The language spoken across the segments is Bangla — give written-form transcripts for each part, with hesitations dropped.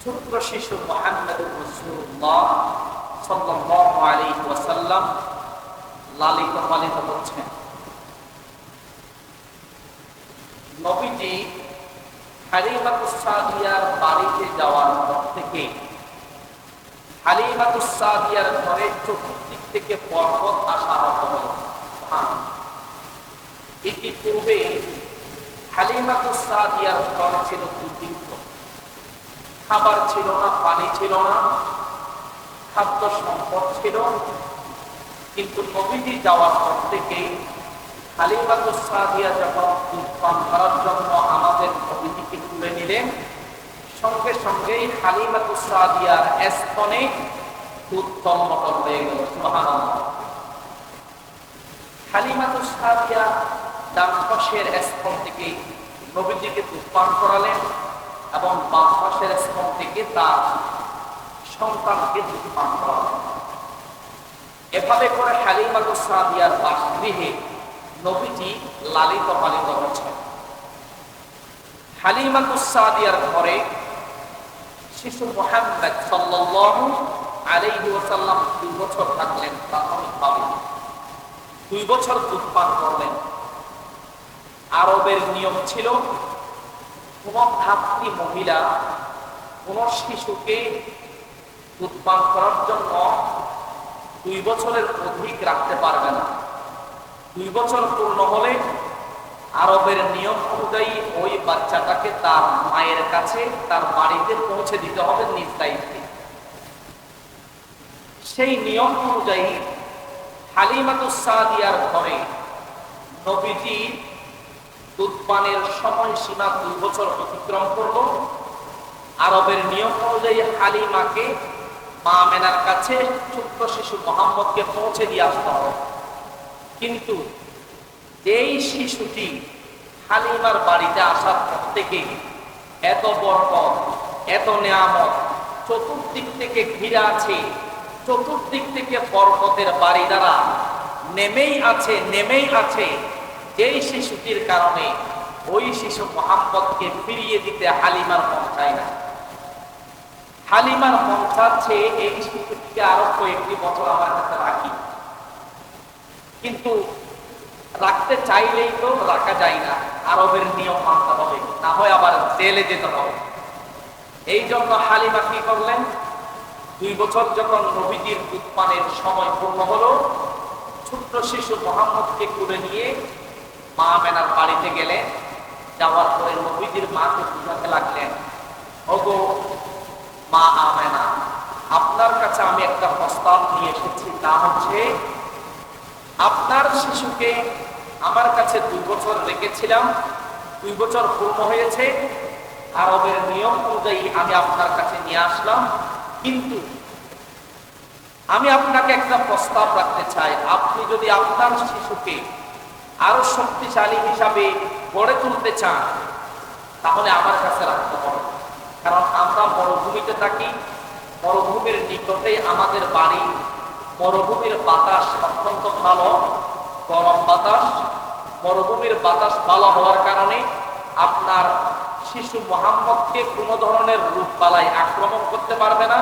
ছোট্ট শিশু মুহাম্মদুর রাসূলুল্লাহ সাল্লাল্লাহু আলাইহি ওয়াসাল্লাম লালিত পালিত হচ্ছেন। নবীজি হালিমাতুস সাদিয়ার বাড়িতে যাওয়ার পর থেকে হালিমাতুস সাদিয়ার ঘরে চতুর্দিক থেকে পর্বত আসা আরম্ভ হল। ইতিপূর্বে হালিমাতুস সাদিয়ার ঘর ছিল দুর্ভিক্ষ, খাবার ছিল না, পানি ছিল না, খাদ্য সম্পদ ছিল। কিন্তু নবীজি যাওয়ার পর থেকে হালিমাতুস সাদিয়া যখন দুধ পান করার জন্য আমাদের নবীজিকে তুলে নিলেন, সঙ্গে সঙ্গেই হালিমাতুস সাদিয়ার স্তনে দুধ টলমটল হয়ে গেল। সুবহানাল্লাহ। হালিমাতুস সাদিয়া ডান পাশের স্তন থেকে নবীজিকে দুধ পান করালেন এবং বাম পাশের স্তন থেকে তার সন্তানকে দুধ পান করালেন। এভাবে করে হালিমাতুস সাদিয়ার বাসগৃহে নবীজি লালিত পালিত হচ্ছেন। হালিমাতুস সাদিয়ার ঘরে শিশু মুহাম্মদ সাল্লাল্লাহু আলাইহি ওয়াসাল্লাম 2 বছর থাকলেন। প্রাথমিকভাবে 2 বছর দুধ পান করলেন। আরবের নিয়ম ছিল, কোন ধাত্রী মহিলা কোন শিশুকে দুধ পান করার জন্য 2 বছরের অধিক রাখতে পারবে না। 2 বছর পূর্ণ হলে আরবের নিয়ম অনুযায়ী ওই বাচ্চাটাকে তার মায়ের কাছে তার বাড়িতে পৌঁছে দিতে হবে নিজ দায়িত্বে। সেই নিয়ম অনুযায়ী হালিমাতুস সাদিয়ার ঘরে নবীজি দুধ পানের সময়সীমা 2 বছর অতিক্রম করল। আরবের নিয়ম অনুযায়ী হালিমাকে মা আমেনার কাছে ছোট্ট শিশু মুহাম্মদকে পৌঁছে দিয়ে আসতে হবে। কিন্তু এই শিশুটি হালিমার বাড়িতে আসার পর থেকে এত বরকত, এত নেয়ামত চতুর্দিক থেকে ঘিরে আছে, চতুর্দিক থেকে বরকতের বাড়ি দ্বারা নেমেই আছে। যেই শিশুটির কারণে ওই শিশু মুহাম্মদকে ফিরিয়ে দিতে হালিমার মন চায় না। হালিমার মন চাচ্ছে এই শিশুটিকে আরো কয়েকটি বছর আমার কাছে রাখি, কিন্তু রাখতে চাইলেই তো রাখা যায় না, আরবের নিয়ম মানতে হবে, না হয় আবার জেলে যেতে হবে। এই জন্য হালিমা কি করলেন, 2 বছর যখন নবীজির দুধ পানের সময় পূর্ণ হলো, ছোট্ট শিশু মুহাম্মদকে কুলে নিয়ে মা আমেনার বাড়িতে গেলেন। যাওয়ার পরে নবীজির মাকে বুঝাতে লাগলেন, ওগো মা আমেনা, আপনার কাছে আমি একটা প্রস্তাব নিয়ে এসেছি। তা হচ্ছে, আপনার শিশুকে আমার কাছে 2 বছর রেখেছিলাম, 2 বছর পূর্ণ হয়েছে, আরবের নিয়ম অনুযায়ী আমি আপনার কাছে নিয়ে আসলাম। কিন্তু আমি আপনাকে একটা প্রস্তাব রাখতে চাই, আপনি যদি আপনার শিশুকে আরো শক্তিশালী হিসাবে গড়ে তুলতে চান তাহলে আমার কাছে রাখতে হবে। কারণ আমরা মরুভূমিতে থাকি, মরুভূমির নিকটেই আমাদের বাড়ি। মরুভূমির বাতাস অত্যন্ত ভালো, গরম বাতাস। মরুভূমির বাতাস ভালো হওয়ার কারণে আপনার শিশু মুহাম্মদকে কোনো ধরনের রোগবালাই আক্রমণ করতে পারবে না।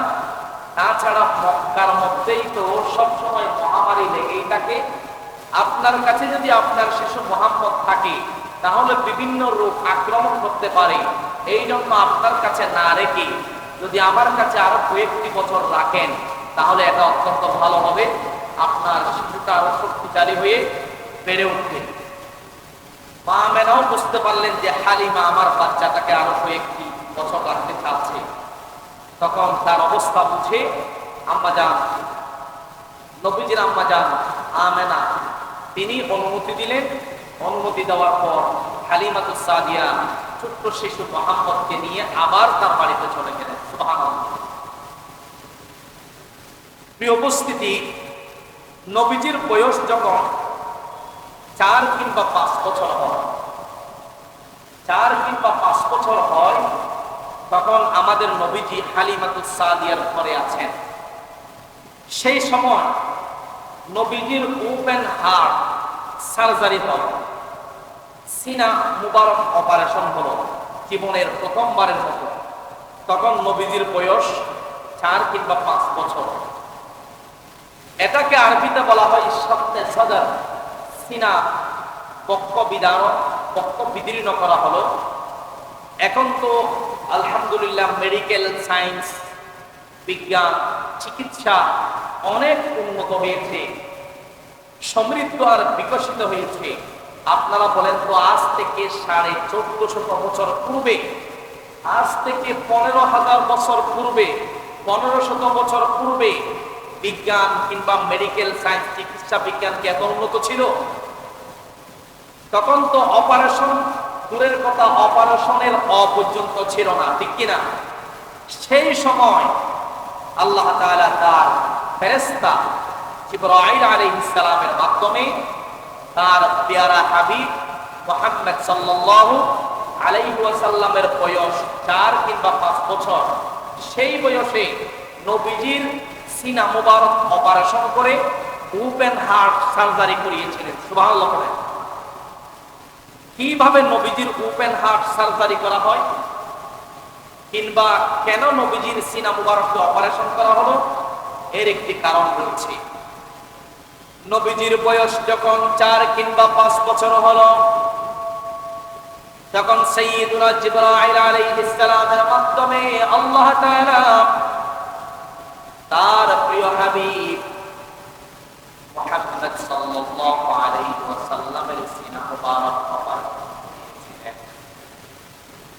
তাছাড়া মক্কার মধ্যেই তো সবসময় মহামারী লেগেই থাকে। আপনার কাছে যদি আপনার শিশু মুহাম্মদ থাকে তাহলে বিভিন্ন রোগ আক্রমণ করতে পারে। এই জন্য আপনার কাছে না রেখে যদি আমার কাছে আরো কয়েকটি বছর রাখেন তাহলে এটা অত্যন্ত ভালো হবে, আপনার শিশুটা আরো শক্তিশালী হয়ে বেড়ে উঠবে। মা আমেনাও বুঝতে পারলেন যে হালিমা আমার বাচ্চাটাকে আরো কয়েকটি বছর রাখতে চাচ্ছে। তখন তার অবস্থা বুঝে আম্মাজান, নবীজির আম্মাজান আমেনা তিনি অনুমতি দিলেন। অনুমতি দেওয়ার পর হালিমাতুস সাদিয়া ছোট্ট শিশু মুহাম্মদকে নিয়ে আবার তার বাড়িতে চলে গেলেন। সুবহানাল্লাহ। প্রিয় উপস্থিতি, নবীজির বয়স যখন 4 কিংবা 5 বছর হয়, 4 কিংবা 5 বছর হয়, তখন আমাদের নবীজি হালিমাতুস সাদিয়ার ঘরে আছেন। সেই সময় নবীজির ওপেন হার্ট সার্জারি হল, সিনা মুবারক অপারেশন হলো জীবনের প্রথমবারের মতো। তখন নবীজির বয়স 4 কিংবা 5 বছর। এটাকে আরবিতে বলা হয় সপ্তে সদর, সিনা পক্ষ বিদীর্ণ করা হলো। এখন তো আলহামদুলিল্লাহ মেডিকেল সায়েন্স, বিজ্ঞান, চিকিৎসা অনেক উন্নত হয়েছে, সমৃদ্ধ আর বিকশিত হয়েছে। আপনারা বলেন তো, আজ থেকে 1450 বছর পূর্বে, আজ থেকে 15,000 বছর পূর্বে, 1500 বছর পূর্বে বিজ্ঞান কিংবা মেডিকেল সায়েন্স, চিকিৎসা বিজ্ঞান কি এত উন্নত ছিল? তখন তো অপারেশন দূরের কথা, অপারেশনের পর্যন্ত ছিল না, ঠিক কিনা? সেই সময় আল্লাহ তাআলা তার ফেরেশতা জিবরাইল আলাইহিস সালামের মাধ্যমে তার পেয়ারা হাবিব মুহাম্মদ সাল্লাল্লাহু আলাইহি ওয়াসাল্লামের বয়স 4 কিংবা 5 বছর, সেই বয়সে নবীজির সিনা মুবারক অপারেশন করে ওপেন হার্ট সার্জারি করিয়েছিলেন। সুবহানাল্লাহ। কিভাবে নবীজির ওপেন হার্ট সার্জারি করা হয়, কিংবা কেন নবীজির সিনা মুবারককে অপারেশন করা হলো, এর একটি কারণ রয়েছে। নবীজির বয়স যখন 4 কিংবা 5 বছর হলো, তখন সাইয়্যিদুনা জিবরাইল আলাইহিস সালামের মাধ্যমে আল্লাহ তাআলা তার প্রিয় হাবিব মুহাম্মদ সাল্লাল্লাহু আলাইহি ওয়াসাল্লামের সিনা মুবারক অপারেশন করেছিলেন।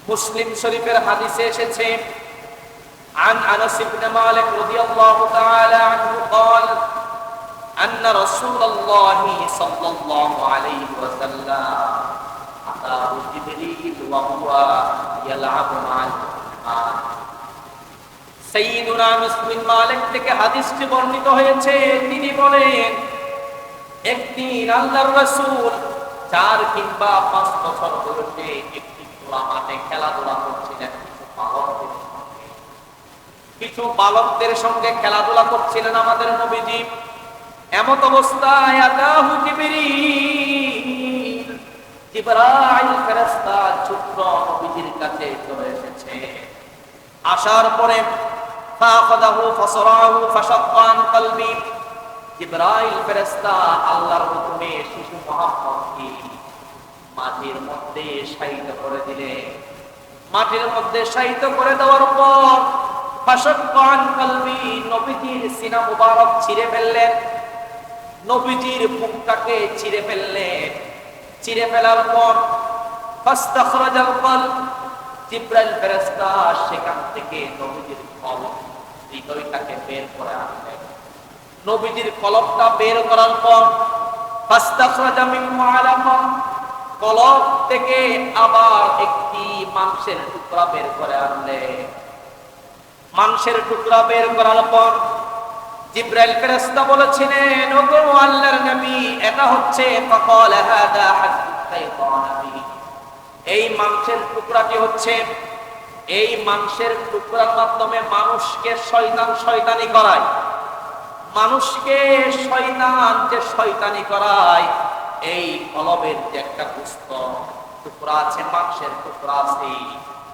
মুসলিম শরীফের হাদিসে এসেছে, عن أنس بن مالك رضي الله تعالى عنه قال أن رسول الله صلى الله عليه وسلم أتاه جبريل وهو يلعب مع الرحمن। সাইয়্যিদুনা আনাস বিন মালিক থেকে হাদিসটি বর্ণিত হয়েছে, তিনি বলেন, একদিন আল্লাহর রাসূল 4 কিংবা 5 বছর বয়সে একটি খোলা মাঠে খেলাধুলা করছিলেন কিছু বালকদের সঙ্গে খেলাধুলা করছিলেন আমাদের নবীজি। এমত অবস্থায় আতাহু জিবরিল, জিবরাইল ফেরেশতা ছোট্ট নবীজির কাছে চলে এসেছে। আসার পরে ফাখাদাহু ফাসরাহু ফাশাক্কা আন কলবি, জিবরাইল ফেরেশতা আল্লাহর হুকুমে শিশু মুহাম্মদকে মাটির মধ্যে শায়িত করে দিলেন। মাটির মধ্যে শায়িত করে দেওয়ার পর ফাশাক্কা আন কলবি, নবীজির সিনা মুবারক ছিঁড়ে ফেললেন, নবীজির বুকটাকে ছিঁড়ে ফেললেন। ছিঁড়ে ফেলার পর ফাস্তাখরাজাল কলব, জিবরাইল ফেরেশতা সেখান থেকে নবীজির কলব, হৃদয়টাকে বের করে আনলেন। নবীজির কলবটা বের করার পর ফাস্তাখরাজা মিনহু আলাকা, কলব থেকে আবার একটি মাংসের টুকরা বের করে আনলেন। মাংসের টুকরা বের করার পর জিবরাইল ফেরেশতা বলেছিলেন, ওগো আল্লাহর নবী, এটা হচ্ছে ফাকাল হাদা হাদুস শাইতানি, এই মাংসের টুকরাটি হচ্ছে, এই মাংসের টুকরার মাধ্যমে মানুষকে শয়তান শয়তানি করায়, মানুষকে শয়তান যে শয়তানি করায়, এই কলবের যে একটা গোস্ত টুকরা আছে, মাংসের টুকরা আছে,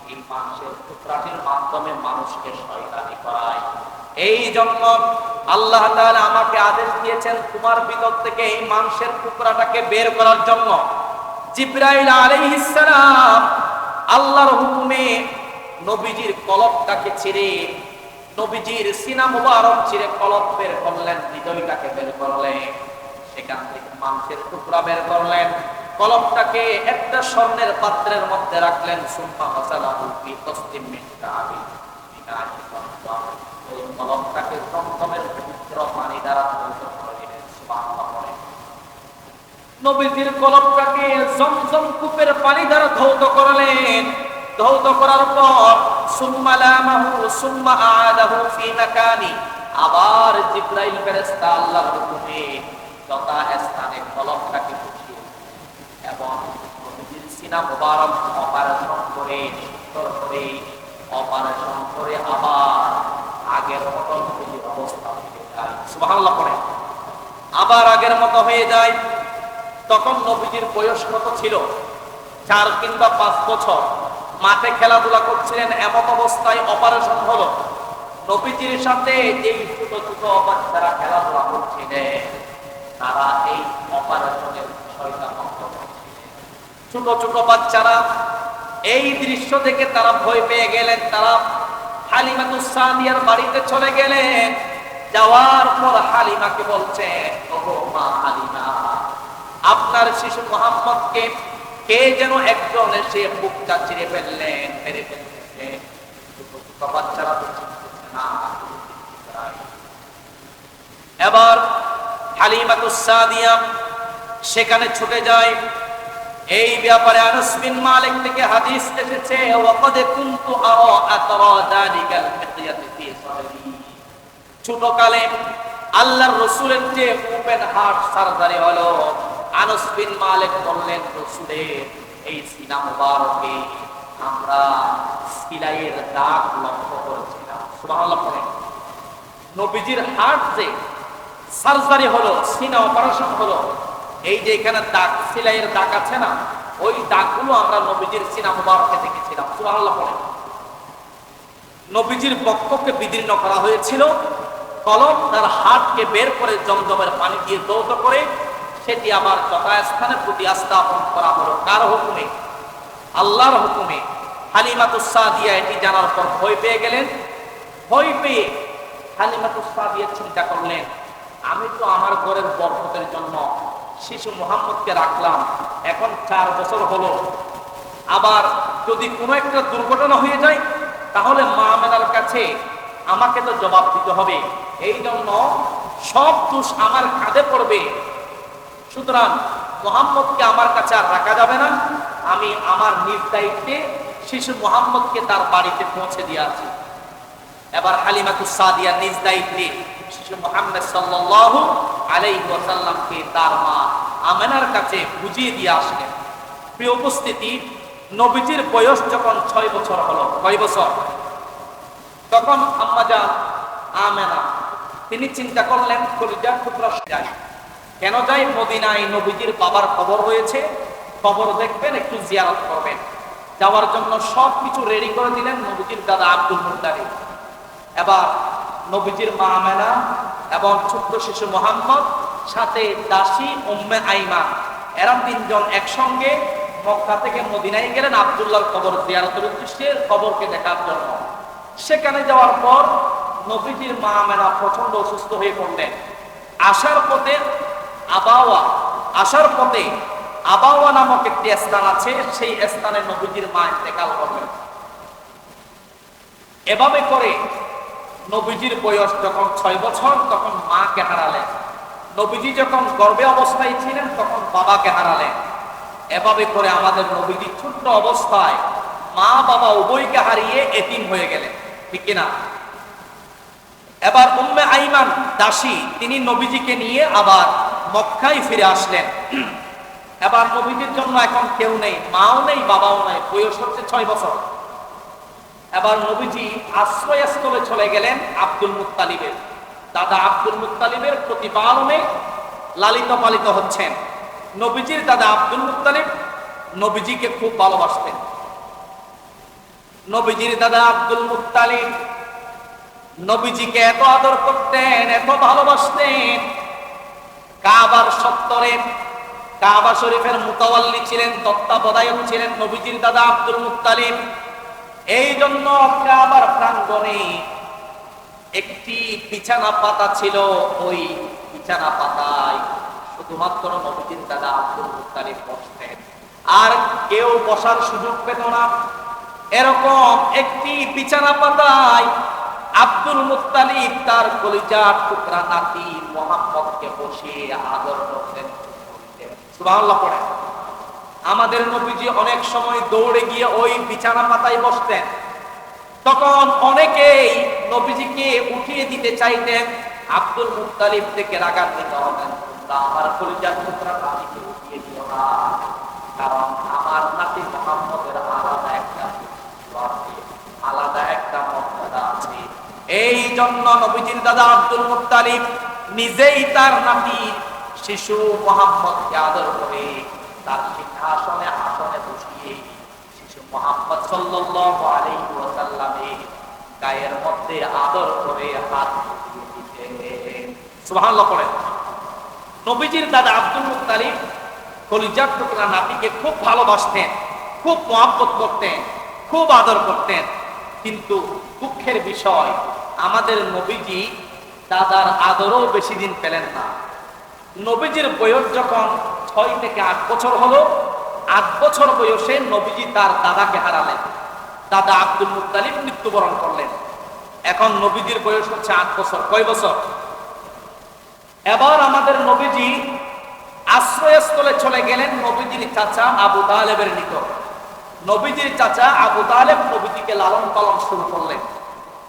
এই মাংসের টুকরাটির মাধ্যমে মানুষকে শয়তানি করায়। এই জন্য আল্লাহ তাআলা আমাকে আদেশ দিয়েছেন তোমার ভিতর থেকে এই মাংসের টুকরাটাকে বের করার জন্য। জিবরাইল আলাইহিস সালাম আল্লাহর হুকুমে নবীজির কলবটাকে ছিঁড়ে, নবীজির সিনা মুবারক ছিঁড়ে কলব বের করলেন, হৃদয়টাকে বের করলেন, সেখান থেকে মাংসের টুকরা বের করলেন, কলবটাকে একটা স্বর্ণের পাত্রের মধ্যে রাখলেন। সুম্মা গাসালাহু ফি তাসলিম মিন তা'বি, ওই কলবটাকে জমজমের পবিত্র পানি দ্বারা ধৌত করে দিলেন। সুবহানাল্লাহ। নবীজির কলবটাকে জমজম কূপের পানি দ্বারা ধৌত করলেন। ধৌত করার পর সুম্মা লামাহু সুম্মা আ'আদাহু ফি মাকানি, আবার জিবরাইল ফেরেশতা আল্লাহর হুকুমে যথা স্থানে কলবটাকে বসিয়ে এবং নবীজির সিনা মুবারক অপারেশন করে, অপারেশন করে আবার আগের মতো নবীজির অবস্থা হয়ে যায়। সুবহানাল্লাহ পড়ে আবার আগের মতো হয়ে যায়। তখন নবীজির বয়স কত ছিল? 4 কিংবা 5 বছর। মাঠে খেলাধুলা করছিলেন, এমন অবস্থায় অপারেশন হলো। নবীজির সাথে যেই ছোট ছোট বাচ্চারা খেলাধুলা করছিলেন, তারা এই অপারেশনের বিষয়টা বন্ধ করছিলেন। ছোট ছোট বাচ্চারা এই দৃশ্য দেখে তারা ভয় পেয়ে গেলেন। তারা হালিমাতুস সাদিয়ার বাড়িতে চলে গেলেন। যাওয়ার পর হালিমাকে বলছেন, ওগো মা হালিমা, আপনার শিশু মুহাম্মদকে কে যেন একজন এসে বুকটা চিরে ফেললেন, মেরে ফেলতেছে। বাচ্চারা তো চিনতেছে না। এবার হালিমাতুস সাদিয়া সেখানে ছুটে যায়। এই ব্যাপারে আনাস বিন মালিক থেকে হাদিস এসেছে, ওয়াকাদ কুনতু আরা আতরা যালিকাল মিqyat ফি সাদরি। ছোটকালে আল্লাহর রাসূলের যে ওপেন হার্ট সার্জারি হলো, আনাস বিন মালিক বললেন, রাসূলের এই সিনা মুবারকে আমরা সিলাইয়ের দাগ লক্ষ্য করেছিলাম। সুবহানাল্লাহ পড়েন। নবীজির হার্ট যে সার্জারি হলো, সিনা অপারেশন হলো, এই যে এখানে দাগ, সিলাইয়ের দাগ আছে না, ওই দাগগুলো আমরা নবীজির সিনা মুবারকে দেখেছিলাম। সুবহানাল্লাহ পড়েন। নবীজির বক্ষকে বিদীর্ণ করা হয়েছিল। কলম তার হাতকে বের করে জমজমের পানি দিয়ে দৌত করে সেটি আবার যথাস্থানে প্রতিস্থাপন করা হলো। কার হুকুমে? আল্লাহর হুকুমে। হালিমাতুস সাদিয়া এটি জানার পর ভয় পেয়ে গেলেন। ভয় পেয়ে হালিমাতুস সাদিয়া চিন্তা করলেন, আমি তো আমার ঘরের বরকতের জন্য শিশু মুহাম্মদকে রাখলাম, এখন 4 বছর হলো, আবার যদি কোনো একটা দুর্ঘটনা হয়ে যায় তাহলে মা আমেনার কাছে আমাকে তো জবাব দিতে হবে। এই জন্য সব দোষ আমার কাঁধে পড়বে। সুতরাং মুহাম্মদকে আমার কাছে আর রাখা যাবে না। আমি আমার নিজ দায়িত্বে শিশু মুহাম্মদকে তার বাড়িতে পৌঁছে দিয়েছি। এবার হালিমাতুস সাদিয়া নিজ দায়িত্বে শিশু মুহাম্মদ সাল্লাল্লাহু আলাইহি ওয়াসাল্লামকে তার মা আমেনার কাছে বুঝিয়ে দিয়ে আসলেন। প্রিয় উপস্থিতি, নবীজির বয়স যখন 6 বছর হলো, কয় বছর? তখন আম্মা জান আমেনা তিনি চিন্তা করলেন, কলিজার টুকরা যায়, কেন যাই মদিনায় নবীজির বাবার কবর হয়েছে, কবর দেখবেন, একটু জিয়ারত করবেন। যাওয়ার জন্য সবকিছু রেডি করে দিলেন নবীজির দাদা আব্দুল মুত্তালিব। এবার নবীজির মা আমেনা এবং ছোট্ট শিশু মুহাম্মদ, সাথে দাসী উম্মে আইমান, এরা 3 জন একসঙ্গে মক্কা থেকে মদিনায় গেলেন আব্দুল্লাহর কবর জিয়ারতের উদ্দেশ্যে, কবরকে দেখার জন্য। সেখানে যাওয়ার পর নবীজির মা আমেনা প্রচন্ড অসুস্থ হয়ে পড়লেন। আসার পথে আবাওয়া নামক একটি স্থান আছে, সেই স্থানে নবীজির মা ইন্তেকাল করলেন। এভাবে করে নবীজির বয়স যখন 6 বছর তখন মাকে হারালেন। নবীজি যখন গর্ভে অবস্থায় ছিলেন তখন বাবাকে হারালেন। এভাবে করে আমাদের নবীজি ছোট্ট অবস্থায় মা বাবা উভয়কে হারিয়ে এতিম হয়ে গেলেন, ঠিক কিনা? এবার উম্মে আইমান দাসী, তিনি নবীজিকে নিয়ে আবার মক্কায় ফিরে আসলেন। এবার নবীজির জন্য এখন কেউ নেই, মাও নেই, বাবাও নেই, বয়স হচ্ছে 6 বছর। এবার নবীজি আশ্রয়স্থলে চলে গেলেন আব্দুল মুত্তালিবের। দাদা আব্দুল মুত্তালিবের প্রতিপালনে লালিত পালিত হচ্ছেন। নবীজির দাদা আব্দুল মুত্তালিব নবীজিকে খুব ভালোবাসতেন। নবীজির দাদা আব্দুল মুত্তালিব নবীজিকে এত আদর করতেন, এত ভালোবাসতেন। কাবার সত্তরে কাবা শরীফের মুতাওয়াল্লি ছিলেন, তত্ত্বাবধায়ক ছিলেন নবীজির দাদা আব্দুল মুত্তালিব। এই জন্য কাবার প্রাঙ্গণে একটি বিছানা পাতা ছিল, ওই বিছানা পাতায় শুধুমাত্র নবীজির দাদা আব্দুল মুত্তালিব বসতেন, আর কেউ বসার সুযোগ পেত না। এরকম একটি বিছানা পাতায় আব্দুল মুত্তালিব তার কলিজার টুকরা নাতি মুহাম্মদকে বসিয়ে আদর করতেন। সুবহানাল্লাহ পড়েন। আমাদের নবীজি অনেক সময় দৌড়ে গিয়ে ওই বিছানা পাতায় বসতেন। তখন অনেকেই নবীজিকে উঠিয়ে দিতে চাইতেন, আব্দুল মুত্তালিব থেকে রাগান্বিত হতেন, আমার কলিজার টুকরা নাতিকে উঠিয়ে দিও না, কারণ আমার নাতি মুহাম্মদের আলাদা একটা মর্যাদা আছে। এই জন্য নবীজির দাদা আব্দুল মুত্তালিব নিজেই তার নাতি শিশু মুহাম্মদকে আদর করে তার সিংহাসনে আসনে বসিয়ে শিশু মুহাম্মদ সাল্লাল্লাহু আলাইহি ওয়াসাল্লামের গায়ের মধ্যে আদর করে হাত দিয়ে দিতেন। সুবহানাল্লাহ পড়েন। নবীজির দাদা আব্দুল মুত্তালিব কলিজার টুকরা নাতিকে খুব ভালোবাসতেন, খুব মহব্বত করতেন, খুব আদর করতেন। কিন্তু দুঃখের বিষয়, আমাদের নবীজি দাদার আদরও বেশি দিন পেলেন না। নবীজির বয়স যখন 6 থেকে 8 বছর হলো, 8 বছর বয়সে নবীজি তার দাদাকে হারালেন। দাদা আব্দুল মুত্তালিব মৃত্যুবরণ করলেন। এখন নবীজির বয়স হচ্ছে 8 বছর। কয় বছর? এবার আমাদের নবীজি আশ্রয়স্থলে চলে গেলেন নবীজির চাচা আবু তালেবের নিকট। নবীজির চাচা আবু তালেব নবীজিকে লালন পালন শুরু করলেন।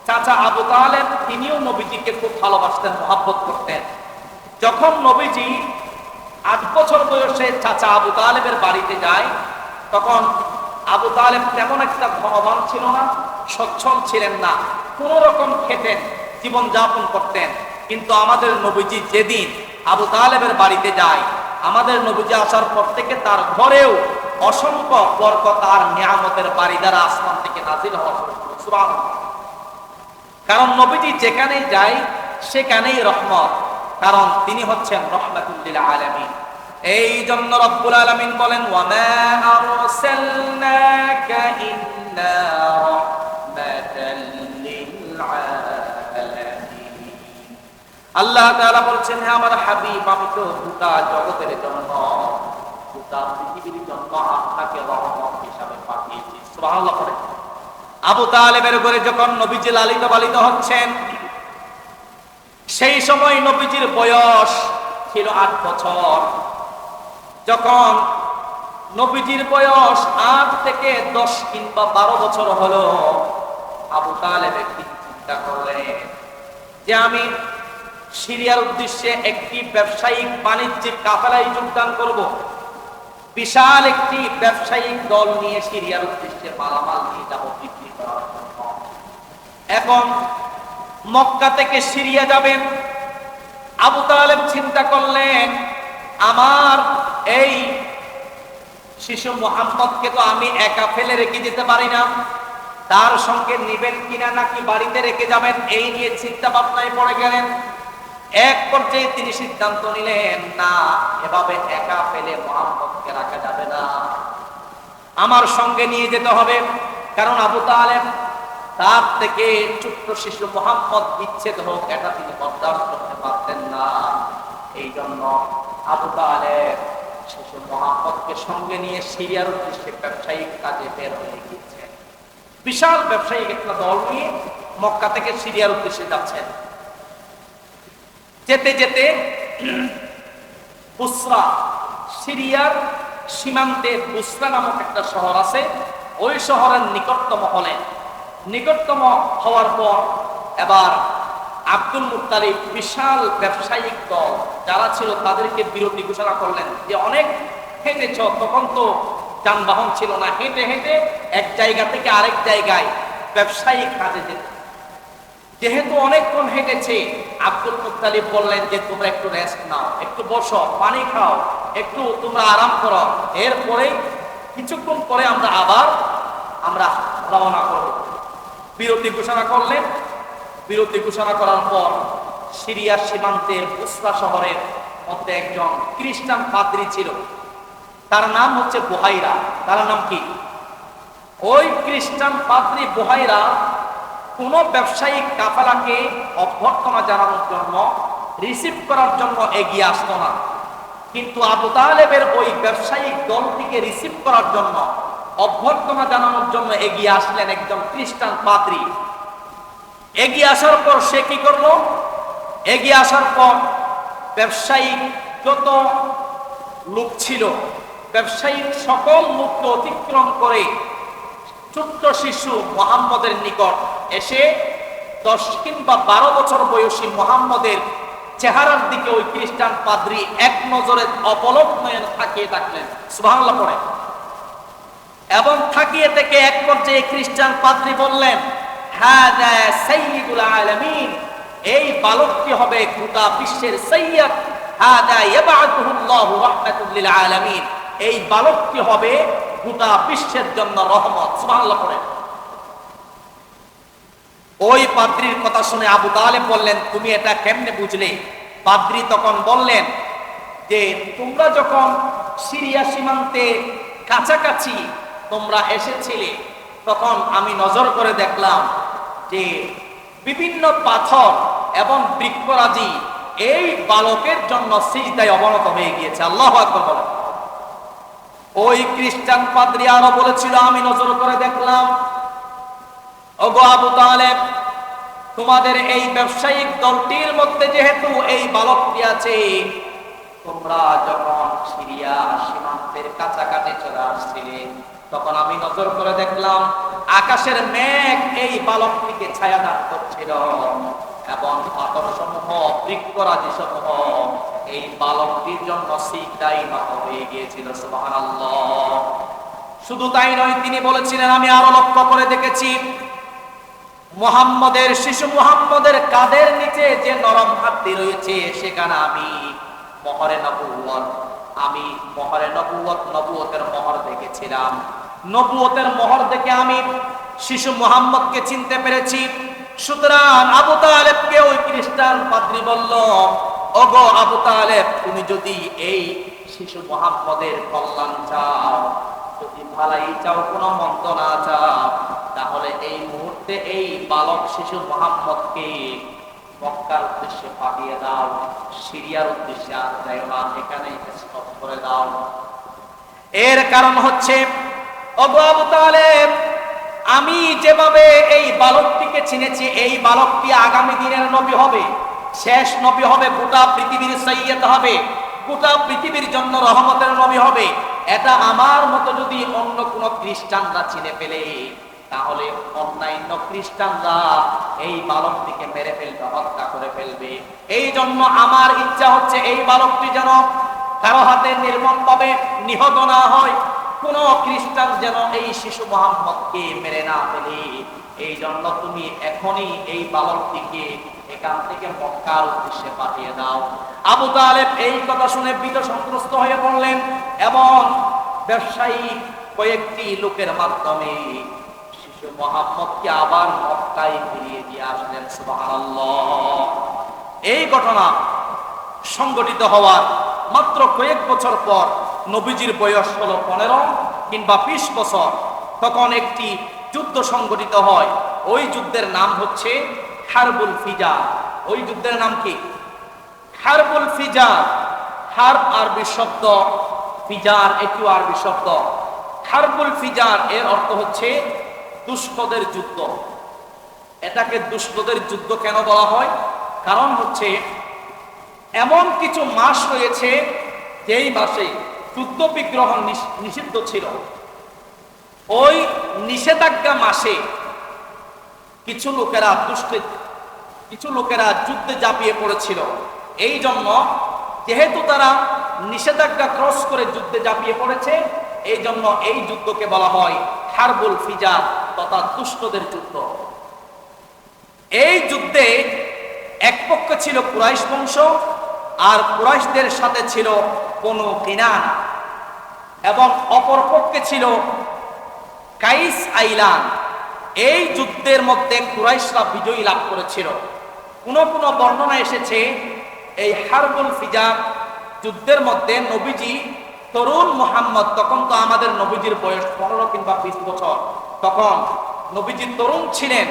চাচা আবু তালেব তিনিও নবীজিকে খুব ভালোবাসতেন, মহব্বত করতেন। যখন নবীজি 8 বছর বয়সে চাচা আবু তালেবের বাড়িতে যায়, তখন আবু তালেব তেমন একটা ধনবান ছিল না, সচ্ছল ছিলেন না, কোন রকম খেতেন, জীবন যাপন করতেন। কিন্তু আমাদের নবীজি যেদিন আবু তালেবের বাড়িতে যায়, আমাদের নবীজি আসার পর থেকে তার ঘরেও অসংখ্য বরকত আর নিয়ামতের বাড়ি দ্বারা আসমান থেকে নাজিল হওয়া শুরু করল। সুবহানাল্লাহ। কারণ নবীজি যেখানেই যায় সেখানেই রহমত, কারণ তিনি হচ্ছেন রাহমাতুল লিল আলামিন। এই জন্য রব্বুল আলামিন বলেন, ওয়া মা আরসালনাকা ইল্লা রাহমাতাল লিল আলামিন। আল্লাহ তাআলা বলছেন, হে আমার হাবিব, আমি তো গোটা জগতের জন্য, গোটা পৃথিবীর জন্য আপনাকে রহমত হিসাবে পাঠিয়েছি। সুবহানাল্লাহ পড়ে। আবু তালেবের ঘরে যখন নবীজি লালিত পালিত হচ্ছেন, সেই সময় নবীজির বয়স ছিল 8 বছর। যখন নবীজির বয়স 8 থেকে 10 কিংবা 12 বছর হলো, আবু তালেব একটি চিন্তা করলেন যে আমি সিরিয়ার উদ্দেশ্যে একটি ব্যবসায়িক বাণিজ্যিক কাফেলায় যোগদান করব। বিশাল একটি ব্যবসায়িক দল নিয়ে সিরিয়ার উদ্দেশ্যে মালামাল নিয়ে যাব বিক্রি করার জন্য। এখন মক্কা থেকে সিরিয়া যাবেন। আবু তালেব চিন্তা করলেন, আমার এই শিশু মুহাম্মদকে তো আমি একা ফেলে রেখে যেতে পারি না, তার সঙ্গে নিবেন কিনা নাকি বাড়িতে রেখে যাবেন, এই নিয়ে চিন্তা ভাবনায় পড়ে গেলেন। এক পর্যায়ে তিনি সিদ্ধান্ত নিলেন, না, এভাবে একা ফেলে মুহাম্মদকে রাখা যাবে না, আমার সঙ্গে নিয়ে যেতে হবে। কারণ আবু তালেব তার থেকে ছোট্ট শিশু মুহাম্মদ বিচ্ছেদ হোক, এটা তিনি বরদাস্ত করতে পারতেন না। এই জন্য আবু তালেব শিশু মুহাম্মদকে সঙ্গে নিয়ে সিরিয়ার উদ্দেশ্যে ব্যবসায়িক কাজে বের হয়ে গিয়েছেন। বিশাল ব্যবসায়িক একটা দল নিয়ে মক্কা থেকে সিরিয়ার উদ্দেশ্যে যাচ্ছেন। যেতে যেতে বুসরা, সিরিয়ার সীমান্তে বুসরা নামক একটা শহর আছে, ওই শহরের নিকটতম হওয়ার পর এবার আব্দুল মুত্তালিব বিশাল ব্যবসায়িক দল যারা ছিল তাদেরকে বিরতি ঘোষণা করলেন যে অনেক হেঁটেছ, তখন তো যানবাহন ছিল না, হেঁটে হেঁটে এক জায়গা থেকে আরেক জায়গায় ব্যবসায়িক কাজে যেত। যেহেতু অনেকক্ষণ হেঁটেছে, আব্দুল মুত্তালিব বললেন যে তোমরা একটু রেস্ট নাও, একটু বসো, পানি খাও, একটু তোমরা আরাম করো, এরপরে কিছুক্ষণ পরে আমরা রওনা করব। বিরতি ঘোষণা করলেন। বিরতি ঘোষণা করার পর সিরিয়ার সীমান্তের বুসরা শহরের মধ্যে একজন খ্রিস্টান পাদ্রী ছিল, তার নাম হচ্ছে বুহাইরা। তার নাম কি? ওই খ্রিস্টান পাদ্রী বুহাইরা কোন ব্যবসায়িক কাফেলাকে অভ্যর্থনা জানানোর জন্য, রিসিভ করার জন্য এগিয়ে আসতো না। কিন্তু আবু তালেবের ওই ব্যবসায়িক দলটিকে রিসিভ করার জন্য, অভ্যর্থনা জানানোর জন্য এগিয়ে আসলেন একজন খ্রিস্টান পাদ্রী। এগিয়ে আসার পর সে কি করলো? এগিয়ে আসার পর ব্যবসায়িক যত লোক ছিল, ব্যবসায়িক সকল লোককে অতিক্রম করে ছোট্ট শিশু মুহাম্মদের নিকট এসে 10 কিংবা 12 বছর বয়সী মুহাম্মদের চেহারার দিকে ওই খ্রিস্টান পাদ্রী এক নজরে অপলক নয়নে তাকিয়ে থাকলেন। সুবহানাল্লাহ পড়ে। এবং থাকিয়ে থেকে এক পর্যায়ে খ্রিস্টান পাদ্রী বললেন, হাদা সাইয়্যিদুল আলামিন, এই বালকটি হবে গোটা বিশ্বের সাইয়্যিদ, হাদা ইয়াবআতুহুল্লাহু রাহমাতুল লিল আলামিন, এই বালকটি হবে গোটা বিশ্বের জন্য রহমত। সুবহানাল্লাহ পড়েন। ওই পাদ্রীর কথা শুনে আবু তালেব বললেন, তুমি এটা কেমনে বুঝলে? পাদ্রী তখন বললেন যে তোমরা যখন সিরিয়া সীমান্তে কাছাকাছি তোমরা এসেছিলে, তখন আমি নজর করে দেখলাম যে বিভিন্ন পাথর এবং বৃক্ষরাজি এই বালকের জন্য সিজদায় অবনত হয়ে গিয়েছে। আল্লাহু আকবার বলেন। ওই খ্রিস্টান পাদ্রী আরো বলেছিল, আমি নজর করে দেখলাম, ওগো আবু তালেব, তোমাদের এই ব্যবসায়িক দলটির মধ্যে যেহেতু এই বালকটি আছে, তোমরা যখন সিরিয়া সীমান্তের কাছাকাছি চলে আসছিলে, তখন আমি নজর করে দেখলাম আকাশের মেঘ এই বালকটিকে ছায়াদান করছিল এবং পাথরসমূহ বৃক্ষরাজি সমূহ এই বালকটির জন্য সিজদায় নত হয়ে গিয়েছিল। সুবহানাল্লাহ। শুধু তাই নয়, তিনি বলেছিলেন, আমি আরো লক্ষ্য করে দেখেছি মুহাম্মদের, শিশু মুহাম্মদের কাঁধের নিচে যে নরম হাতটি রয়েছে, সেখানে আমি মোহরে নবুয়ত, নবুয়তের মোহর দেখেছিলাম। নবুয়তের মোহর দেখে আমি শিশু মুহাম্মদকে চিনতে পেরেছি। সুতরাং আবু তালেবকে ওই খ্রিস্টান পাদ্রী বলল, ওগো আবু তালেব, তুমি যদি এই শিশু মুহাম্মদের কল্যাণ চাও, যদি ভালাই চাও, কোনো মন্দ না চাও, তাহলে এই মুহূর্তে এই বালক শিশু মুহাম্মদকে মক্কার উদ্দেশ্যে পাঠিয়ে দাও, সিরিয়ার উদ্দেশ্যে আর যাও না, এখানে স্টপ করে দাও। এর কারণ হচ্ছে, ওগো আবু তালেব, আমি যেভাবে এই বালকটিকে চিনেছি, এই বালকটি আগামী দিনের নবী হবে, শেষ নবী হবে, গোটা পৃথিবীর সৈয়দ হবে, গোটা পৃথিবীর জন্য রহমতের নবী হবে। এটা আমার মতো যদি অন্য কোন খ্রিস্টানরা চিনে ফেলে, তাহলে অন্যান্য খ্রিস্টানরা এই বালকটিকে মেরে ফেলবে, হত্যা করে ফেলবে। এই জন্য আমার ইচ্ছা হচ্ছে এই বালকটি যেন কারো হাতে নির্মমভাবে নিহত না হয়, কোন খ্রিস্টান যেন এই শিশু মুহাম্মদকে মেরে না ফেলে। এই জন্য তুমি এখনই এই বালকটিকে এখান থেকে মক্কার উদ্দেশ্যে পাঠিয়ে দাও। আবু তালেব এই কথা শুনে ভীত সন্ত্রস্ত হয়ে পড়লেন এবং ব্যবসায়িক কয়েকটি লোকের মাধ্যমে শিশু মুহাম্মদকে আবার মক্কায় ফিরিয়ে দিয়ে আসলেন। সুবহানাল্লাহ। এই ঘটনা সংঘটিত হওয়ার মাত্র কয়েক বছর পর, নবীজির বয়স হলো 15 কিংবা 20 বছর, তখন একটি যুদ্ধ সংঘটিত হয়। ওই যুদ্ধের নাম হচ্ছে হারবুল ফিজার। ওই যুদ্ধের নাম কি? হারবুল ফিজার। হারব আরবি শব্দ, ফিজার এটিও আরবি শব্দ। হারবুল ফিজার এর অর্থ হচ্ছে দুষ্টদের যুদ্ধ। এটাকে দুষ্টদের যুদ্ধ কেন বলা হয়? কারণ হচ্ছে এমন কিছু মাস রয়েছে যেই মাসে যুদ্ধ বিগ্রহ নিষিদ্ধ ছিল। ওই নিষেধাজ্ঞা মাসে কিছু লোকেরা যুদ্ধে ঝাঁপিয়ে পড়েছিল। এই জন্য যেহেতু তারা নিষেধাজ্ঞা ক্রস করে যুদ্ধে ঝাঁপিয়ে পড়েছে, এই জন্য এই যুদ্ধকে বলা হয় হারবুল ফিজার তথা দুষ্টদের যুদ্ধ। এই যুদ্ধে এক পক্ষে ছিল কুরাইশ বংশ, আর কুরাইশদের সাথে ছিল বনু কিনানা, এবং অপর পক্ষে ছিল কাইস আইলান। এই যুদ্ধের মধ্যে কুরাইশরা বিজয়ী লাভ করেছিল। কোন বর্ণনা এসেছে এই হারবুল ফিজার যুদ্ধের মধ্যে নবীজি তরুণ মুহাম্মদ, তখন তো আমাদের নবীজির বয়স 15 কিংবা 20 বছর, তখন নবীজি তরুণ ছিলেন।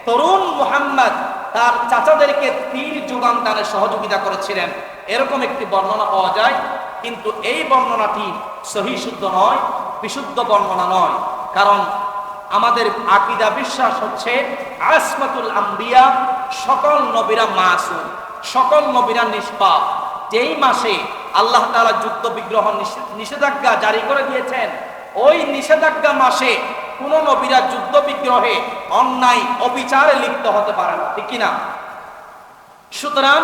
তরুণ মুহাম্মদ তার চাচাদেরকে তীর যোগান দানে সহযোগিতা করেছিলেন, এরকম একটি বর্ণনা পাওয়া যায়। কিন্তু এই বর্ণনাটি সহিহ শুদ্ধ নয়, বিশুদ্ধ বর্ণনা নয়। কারণ আমাদের আকীদা বিশ্বাস হচ্ছে আসমাতুল আম্বিয়া, সকল নবীরা মাসুম, সকল নবীরা নিষ্পাপ। যেই মাসে আল্লাহ তাআলা যুদ্ধ বিগ্রহ নিষেধাজ্ঞা জারি করে দিয়েছেন, ওই নিষেধাজ্ঞা মাসে কোন নবীরা যুদ্ধ বিগ্রহে অন্যায় অবিচারে লিপ্ত হতে পারে না, ঠিক কিনা? সুতরাং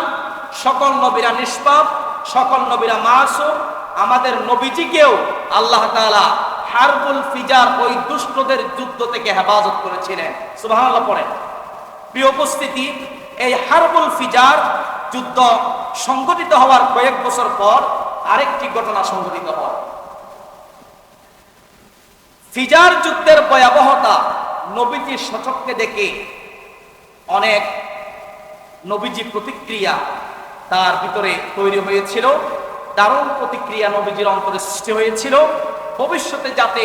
সকল নবীরা নিষ্পাপ, সকল নবীরা মাসুম। আমাদের নবীজিকেও আল্লাহ তাআলা হারবুল ফিজার, ওই দুষ্টদের যুদ্ধ থেকে হেফাজত করেছিলেন। সুবহানাল্লাহ পড়েন। প্রিয় উপস্থিতি, এই হারবুল ফিজার যুদ্ধ সংঘটিত হওয়ার কয়েক বছর পর আরেকটি ঘটনা সংঘটিত হয়। ফিজার যুদ্ধের ভয়াবহতা নবীজির সচক্ষে দেখে অনেক নবীজি প্রতিক্রিয়া তার ভিতরে তৈরি হয়েছিল, দারুণ প্রতিক্রিয়া নবীজির অন্তরে সৃষ্টি হয়েছিল। ভবিষ্যতে যাতে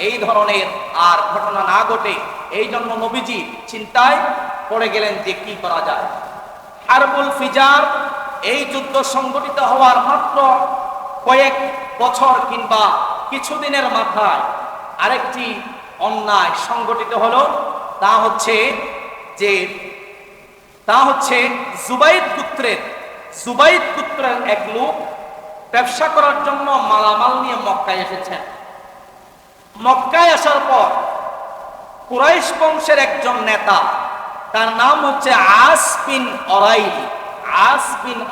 এই ধরনের আর ঘটনা না ঘটে, এই জন্য নবীজি চিন্তায় পড়ে গেলেন যে কি করা যায়। হারবুল ফিজার, এই যুদ্ধ সংগঠিত হওয়ার মাত্র কয়েক বছর কিংবা কিছুদিনের মাথায় আরেকটি অন্যায় সংগঠিত হলো। তা হচ্ছে জুবাইদ গোত্রের এক লোক ব্যবসা করার জন্য মালামাল নিয়ে মক্কায় এসেছেন। মক্কায় আসার পর কুরাইশ বংশের একজন নেতা, তার নাম হচ্ছে আস বিন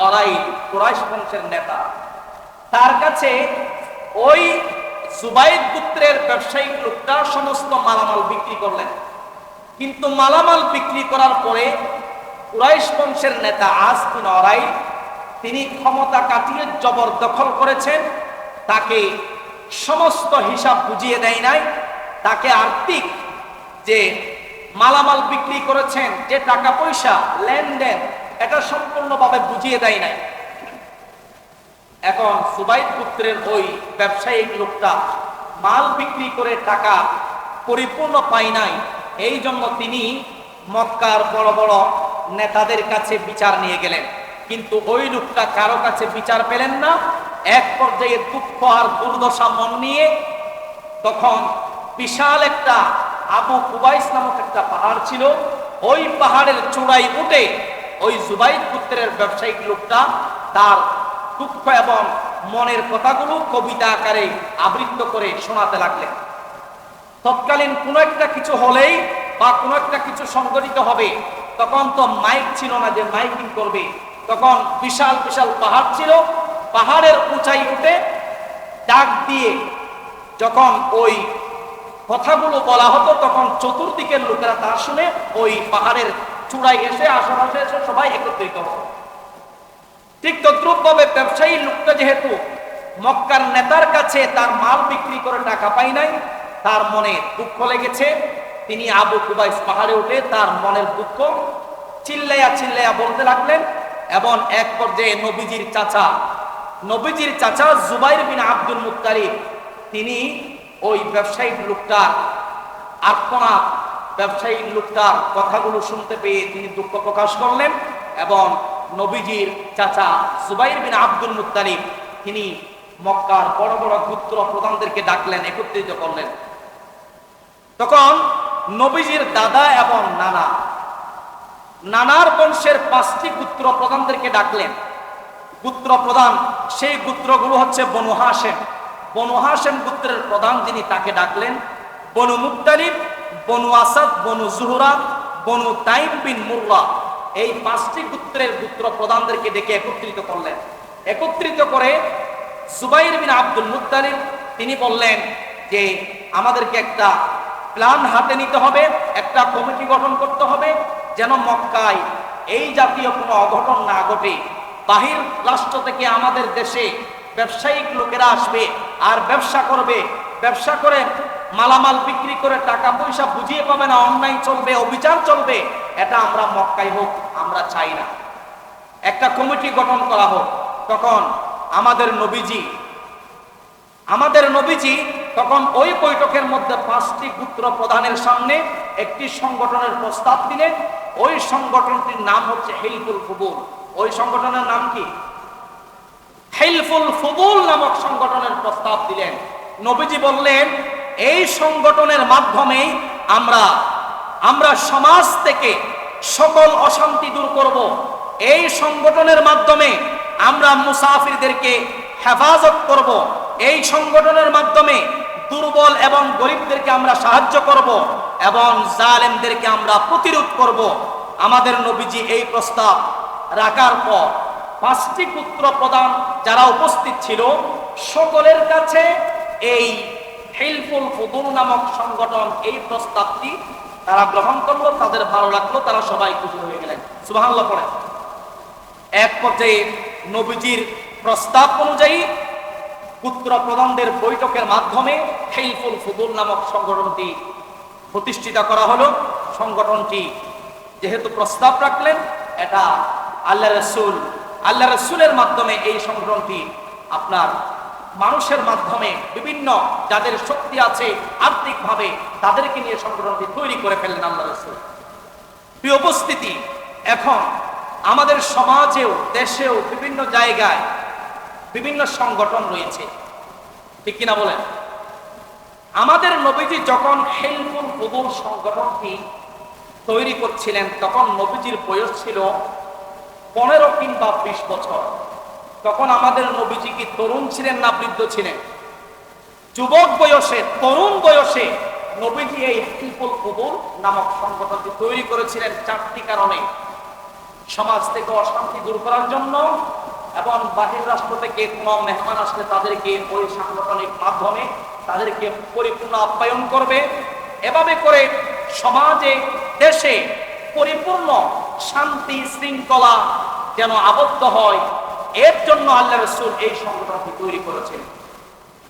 অরাইল, কুরাইশ বংশের নেতা। তার কাছে ওই জুবাইদ গোত্রের ব্যবসায়িক লোকটা সমস্ত মালামাল বিক্রি করলেন। কিন্তু মালামাল বিক্রি করার পরে কুরাইশ বংশের নেতা আস বিন অরাইল, তিনি ক্ষমতা কাটিয়ে জবরদখল করেছেন। তাকে সমস্ত হিসাব বুঝিয়ে দেয় নাই, তাকে আর্থিক যে মালামাল বিক্রি করেছেন, যে টাকা পয়সা লেনদেন, এটা সম্পূর্ণভাবে বুঝিয়ে দেয় নাই। এখন জুবাইদ গোত্রের ওই ব্যবসায়িক লোকটা মাল বিক্রি করে টাকা পরিপূর্ণ পায় নাই। এই জন্য তিনি মক্কার বড় বড় নেতাদের কাছে বিচার নিয়ে গেলেন, কিন্তু ওই লোকটা কারো কাছে বিচার পেলেন না। এক পর্যায়ে দুঃখ আর দুর্দশা মন নিয়ে তখন বিশাল একটা আবু কুবাইস নামক একটা পাহাড় ছিল, ওই পাহাড়ের চূড়ায় উঠে ওই জুবাইদ গোত্রের ব্যবসায়িক লোকটা তার দুঃখ এবং মনের কথাগুলো কবিতা আকারে আবৃত্ত করে শোনাতে লাগলেন। তৎকালীন কোনো একটা কিছু হলেই বা কোনো একটা কিছু সংগঠিত হবে, তখন তো মাইক ছিল না যে মাইকিং করবে। তখন বিশাল বিশাল পাহাড় ছিল, পাহাড়ের উঁচাই উঠে ডাক দিয়ে যখন ওই কথাগুলো বলা হতো, তখন চতুর্দিকের লোকেরা তা শুনে ওই পাহাড়ের চূড়ায় এসে আশেপাশে এসে সবাই একত্রিত হতো। ঠিক তদ্রুপ ভাবে ব্যবসায়ী লোকটা যেহেতু মক্কার নেতার কাছে তার মাল বিক্রি করে টাকা পায় নাই, তার মনে দুঃখ লেগেছে। তিনি আবু কুবাইস পাহাড়ে উঠে তার মনের দুঃখ চিল্লাইয়া বলতে লাগলেন। এবং এক পর্যায়ে নবীজির চাচা জুবাইর বিন আব্দুল মুত্তালিব, তিনি ওই ব্যবসায়িক লোকটার কথাগুলো শুনতে পেয়ে তিনি দুঃখ প্রকাশ করলেন এবং নবীজির চাচা জুবাইর বিন আব্দুল মুত্তালিব তিনি মক্কার বড় বড় গোত্র প্রধানদেরকে ডাকলেন, একত্রিত করলেন। তখন নবীজির দাদা এবং নানার বংশের 5টি গোত্র প্রধানদেরকে ডাকলেন। গোত্র প্রধান, সেই গোত্রগুলো হচ্ছে বনু হাশেম গোত্রের প্রধান, যিনি তাকে ডাকলেন। বনু মুত্তালিব, বনু আসাদ, বনু জুহরা, বনু তাইম বিন মুররা, এই 5টি গোত্রের গোত্র প্রধানদেরকে ডেকে একত্রিত করলেন। একত্রিত করে জুবাইর বিন আব্দুল মুত্তালিব তিনি বললেন যে আমাদেরকে একটা প্ল্যান হাতে নিতে হবে, একটা কমিটি গঠন করতে হবে, যেন মক্কায় এই জাতীয় কোনো অঘটন না ঘটে। বাহির রাষ্ট্র থেকে আমাদের দেশে ব্যবসায়িক লোকেরা আসবে আর ব্যবসা করে মালামাল বিক্রি করে টাকা পয়সা বুঝিয়ে পাবে না, অন্যায় চলবে, অবিচার চলবে। এটা আমরা মক্কায় হোক, আমরা চাই না। একটা কমিটি গঠন করা হোক। তখন আমাদের নবীজি তখন ওই বৈঠকের মধ্যে 5টি গোত্র প্রধানের সামনে একটি সংগঠনের প্রস্তাব দিলেন। ওই সংগঠনটির নাম হচ্ছে হিলফুল ফুদুল। ওই সংগঠনের নাম কি? হিলফুল ফুদুল নামক সংগঠনের প্রস্তাব দিলেন। নবীজি বললেন, এই সংগঠনের মাধ্যমেই আমরা সমাজ থেকে সকল অশান্তি দূর করব। এই সংগঠনের মাধ্যমে আমরা মুসাফিরদেরকে হেফাজত করব। এই সংগঠনের মাধ্যমে দুর্বল এবং গরিবদেরকে আমরা সাহায্য করব এবং জালেমদেরকে আমরা প্রতিরোধ করব। আমাদের নবীজি এই প্রস্তাব রাখার পর 5টি গোত্র প্রধান যারা উপস্থিত ছিল, সকলের কাছে এই হিলফুল ফুদুল নামক সংগঠন এই প্রস্তাবটি তারা গ্রহণ করলো। তাদের ভালো লাগলো, তারা সবাই খুশি হয়ে গেলেন। সুবহানাল্লাহ পড়ে। এক পর্যায়ে নবীজির প্রস্তাব অনুযায়ী পুত্র প্রধানদের বৈঠকের মাধ্যমে হিলফুল ফুদুল নামক সংগঠনটি প্রতিষ্ঠিত করা হলো। সংগঠনটি যেহেতু প্রস্তাব রাখলেন, এটা আল্লাহ রসুলের মাধ্যমে এই সংগঠনটি আপনার মানুষের মাধ্যমে বিভিন্ন যাদের শক্তি আছে আর্থিকভাবে তাদেরকে নিয়ে সংগঠনটি তৈরি করে ফেললেন আল্লাহ রসুল। প্রিয় উপস্থিতি, এখন আমাদের সমাজেও দেশেও বিভিন্ন জায়গায় বিভিন্ন সংগঠন রয়েছে, ঠিক কিনা বলেন? আমাদের নবীজি যখন হিলফুল ফুদুল সংগঠনটি তৈরি করছিলেন তখন নবীজির বয়স ছিল 15 কিংবা 20 বছর। তখন আমাদের নবীজি কি তরুণ ছিলেন না বৃদ্ধ ছিলেন? যুবক বয়সে, তরুণ বয়সে নবীজি এই হিলফুল ফুদুল নামক সংগঠনটি তৈরি করেছিলেন 4টি কারণে। সমাজ থেকে অশান্তি দূর করার জন্য, এবং বাহির রাষ্ট্র থেকে কোনো মেহমান আসলে তাদেরকে ওই সাংগঠনিক মাধ্যমে তাদেরকে পরিপূর্ণ আপ্যায়ন করবে। এভাবে করে সমাজে দেশে পরিপূর্ণ শান্তি শৃঙ্খলা যেন আবদ্ধ হয়, এর জন্য আল্লাহ রাসূল এই সংগঠনটি তৈরি করেছেন।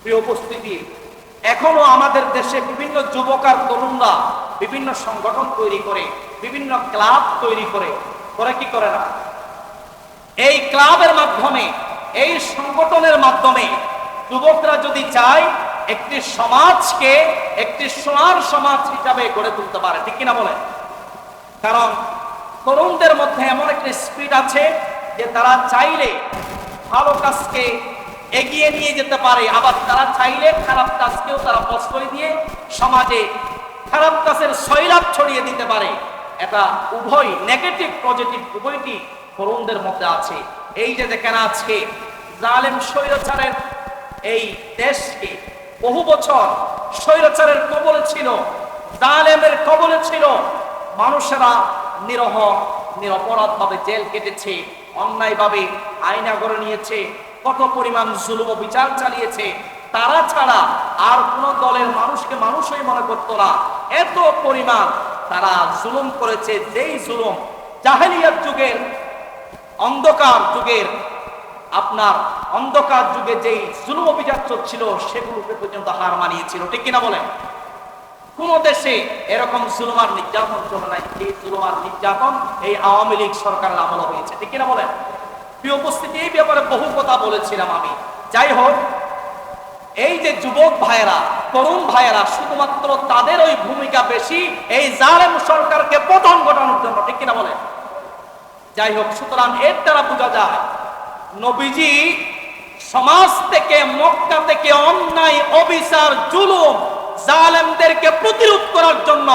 প্রিয় উপস্থিতি, এখনো আমাদের দেশে বিভিন্ন যুবক আর তরুণরা বিভিন্ন সংগঠন তৈরি করে, বিভিন্ন ক্লাব তৈরি করে কি করে না? এই ক্লাবের মাধ্যমে, এই সংগঠনের মাধ্যমে যুবকরা যদি চায় একটি সমাজকে একটি সোনার সমাজ হিসাবে গড়ে তুলতে পারে, ঠিক কিনা বলেন? কারণ তরুণদের মধ্যে এমন একটি স্পিড আছে যে তারা চাইলে ভালো কাজকে এগিয়ে নিয়ে যেতে পারে, আবার তারা চাইলে খারাপ কাজকেও তারা প্রশ্রয় দিয়ে সমাজে খারাপ কাজের সয়লাভ ছড়িয়ে দিতে পারে। এটা উভয়, নেগেটিভ পজিটিভ উভয়টি তরুণদের মধ্যে আছে। এই যে দেখেন আজকে জালেম স্বৈরাচারের এই দেশকে বহু বছর স্বৈরাচারের কবলে ছিল, জালেমের কবলে ছিল, মানুষেরা নিরপরাধ ভাবে জেল কেটেছে, অন্যায় ভাবে আইনা করে নিয়েছে, কত পরিমাণ জুলুম ও বিচার চালিয়েছে। তারা ছাড়া আর কোন দলের মানুষকে মানুষই মনে করতো না, এত পরিমাণ তারা জুলুম করেছে। যেই জুলুম জাহেলিয়াত যুগের অন্ধকার যুগের অন্ধকার যুগে যেই জুলুম অভিযান চলছিল সেগুলোকে পর্যন্ত হার মানিয়েছিল, ঠিক কিনা বলেন? কোন দেশে এরকম জুলুম আর নির্যাতন চলে নাই। এই জুলুম আর নির্যাতন এই আওয়ামী লীগ সরকারের আমলে হয়েছে, ঠিক কিনা বলেন? প্রিয় উপস্থিতি, এই ব্যাপারে বহু কথা বলেছিলাম আমি। যাই হোক, এই যে যুবক ভাইয়েরা, তরুণ ভাইয়েরা, শুধুমাত্র তাদের ওই ভূমিকা বেশি এই জালেম সরকারকে পতন ঘটানোর জন্য, ঠিক কিনা বলেন? যাই হোক, সুতরাং এর দ্বারা বোঝা যায় নবীজি সমাজ থেকে, মক্কা থেকে অন্যায় অবিচার জুলুম জালেমদেরকে প্রতিরোধ করার জন্য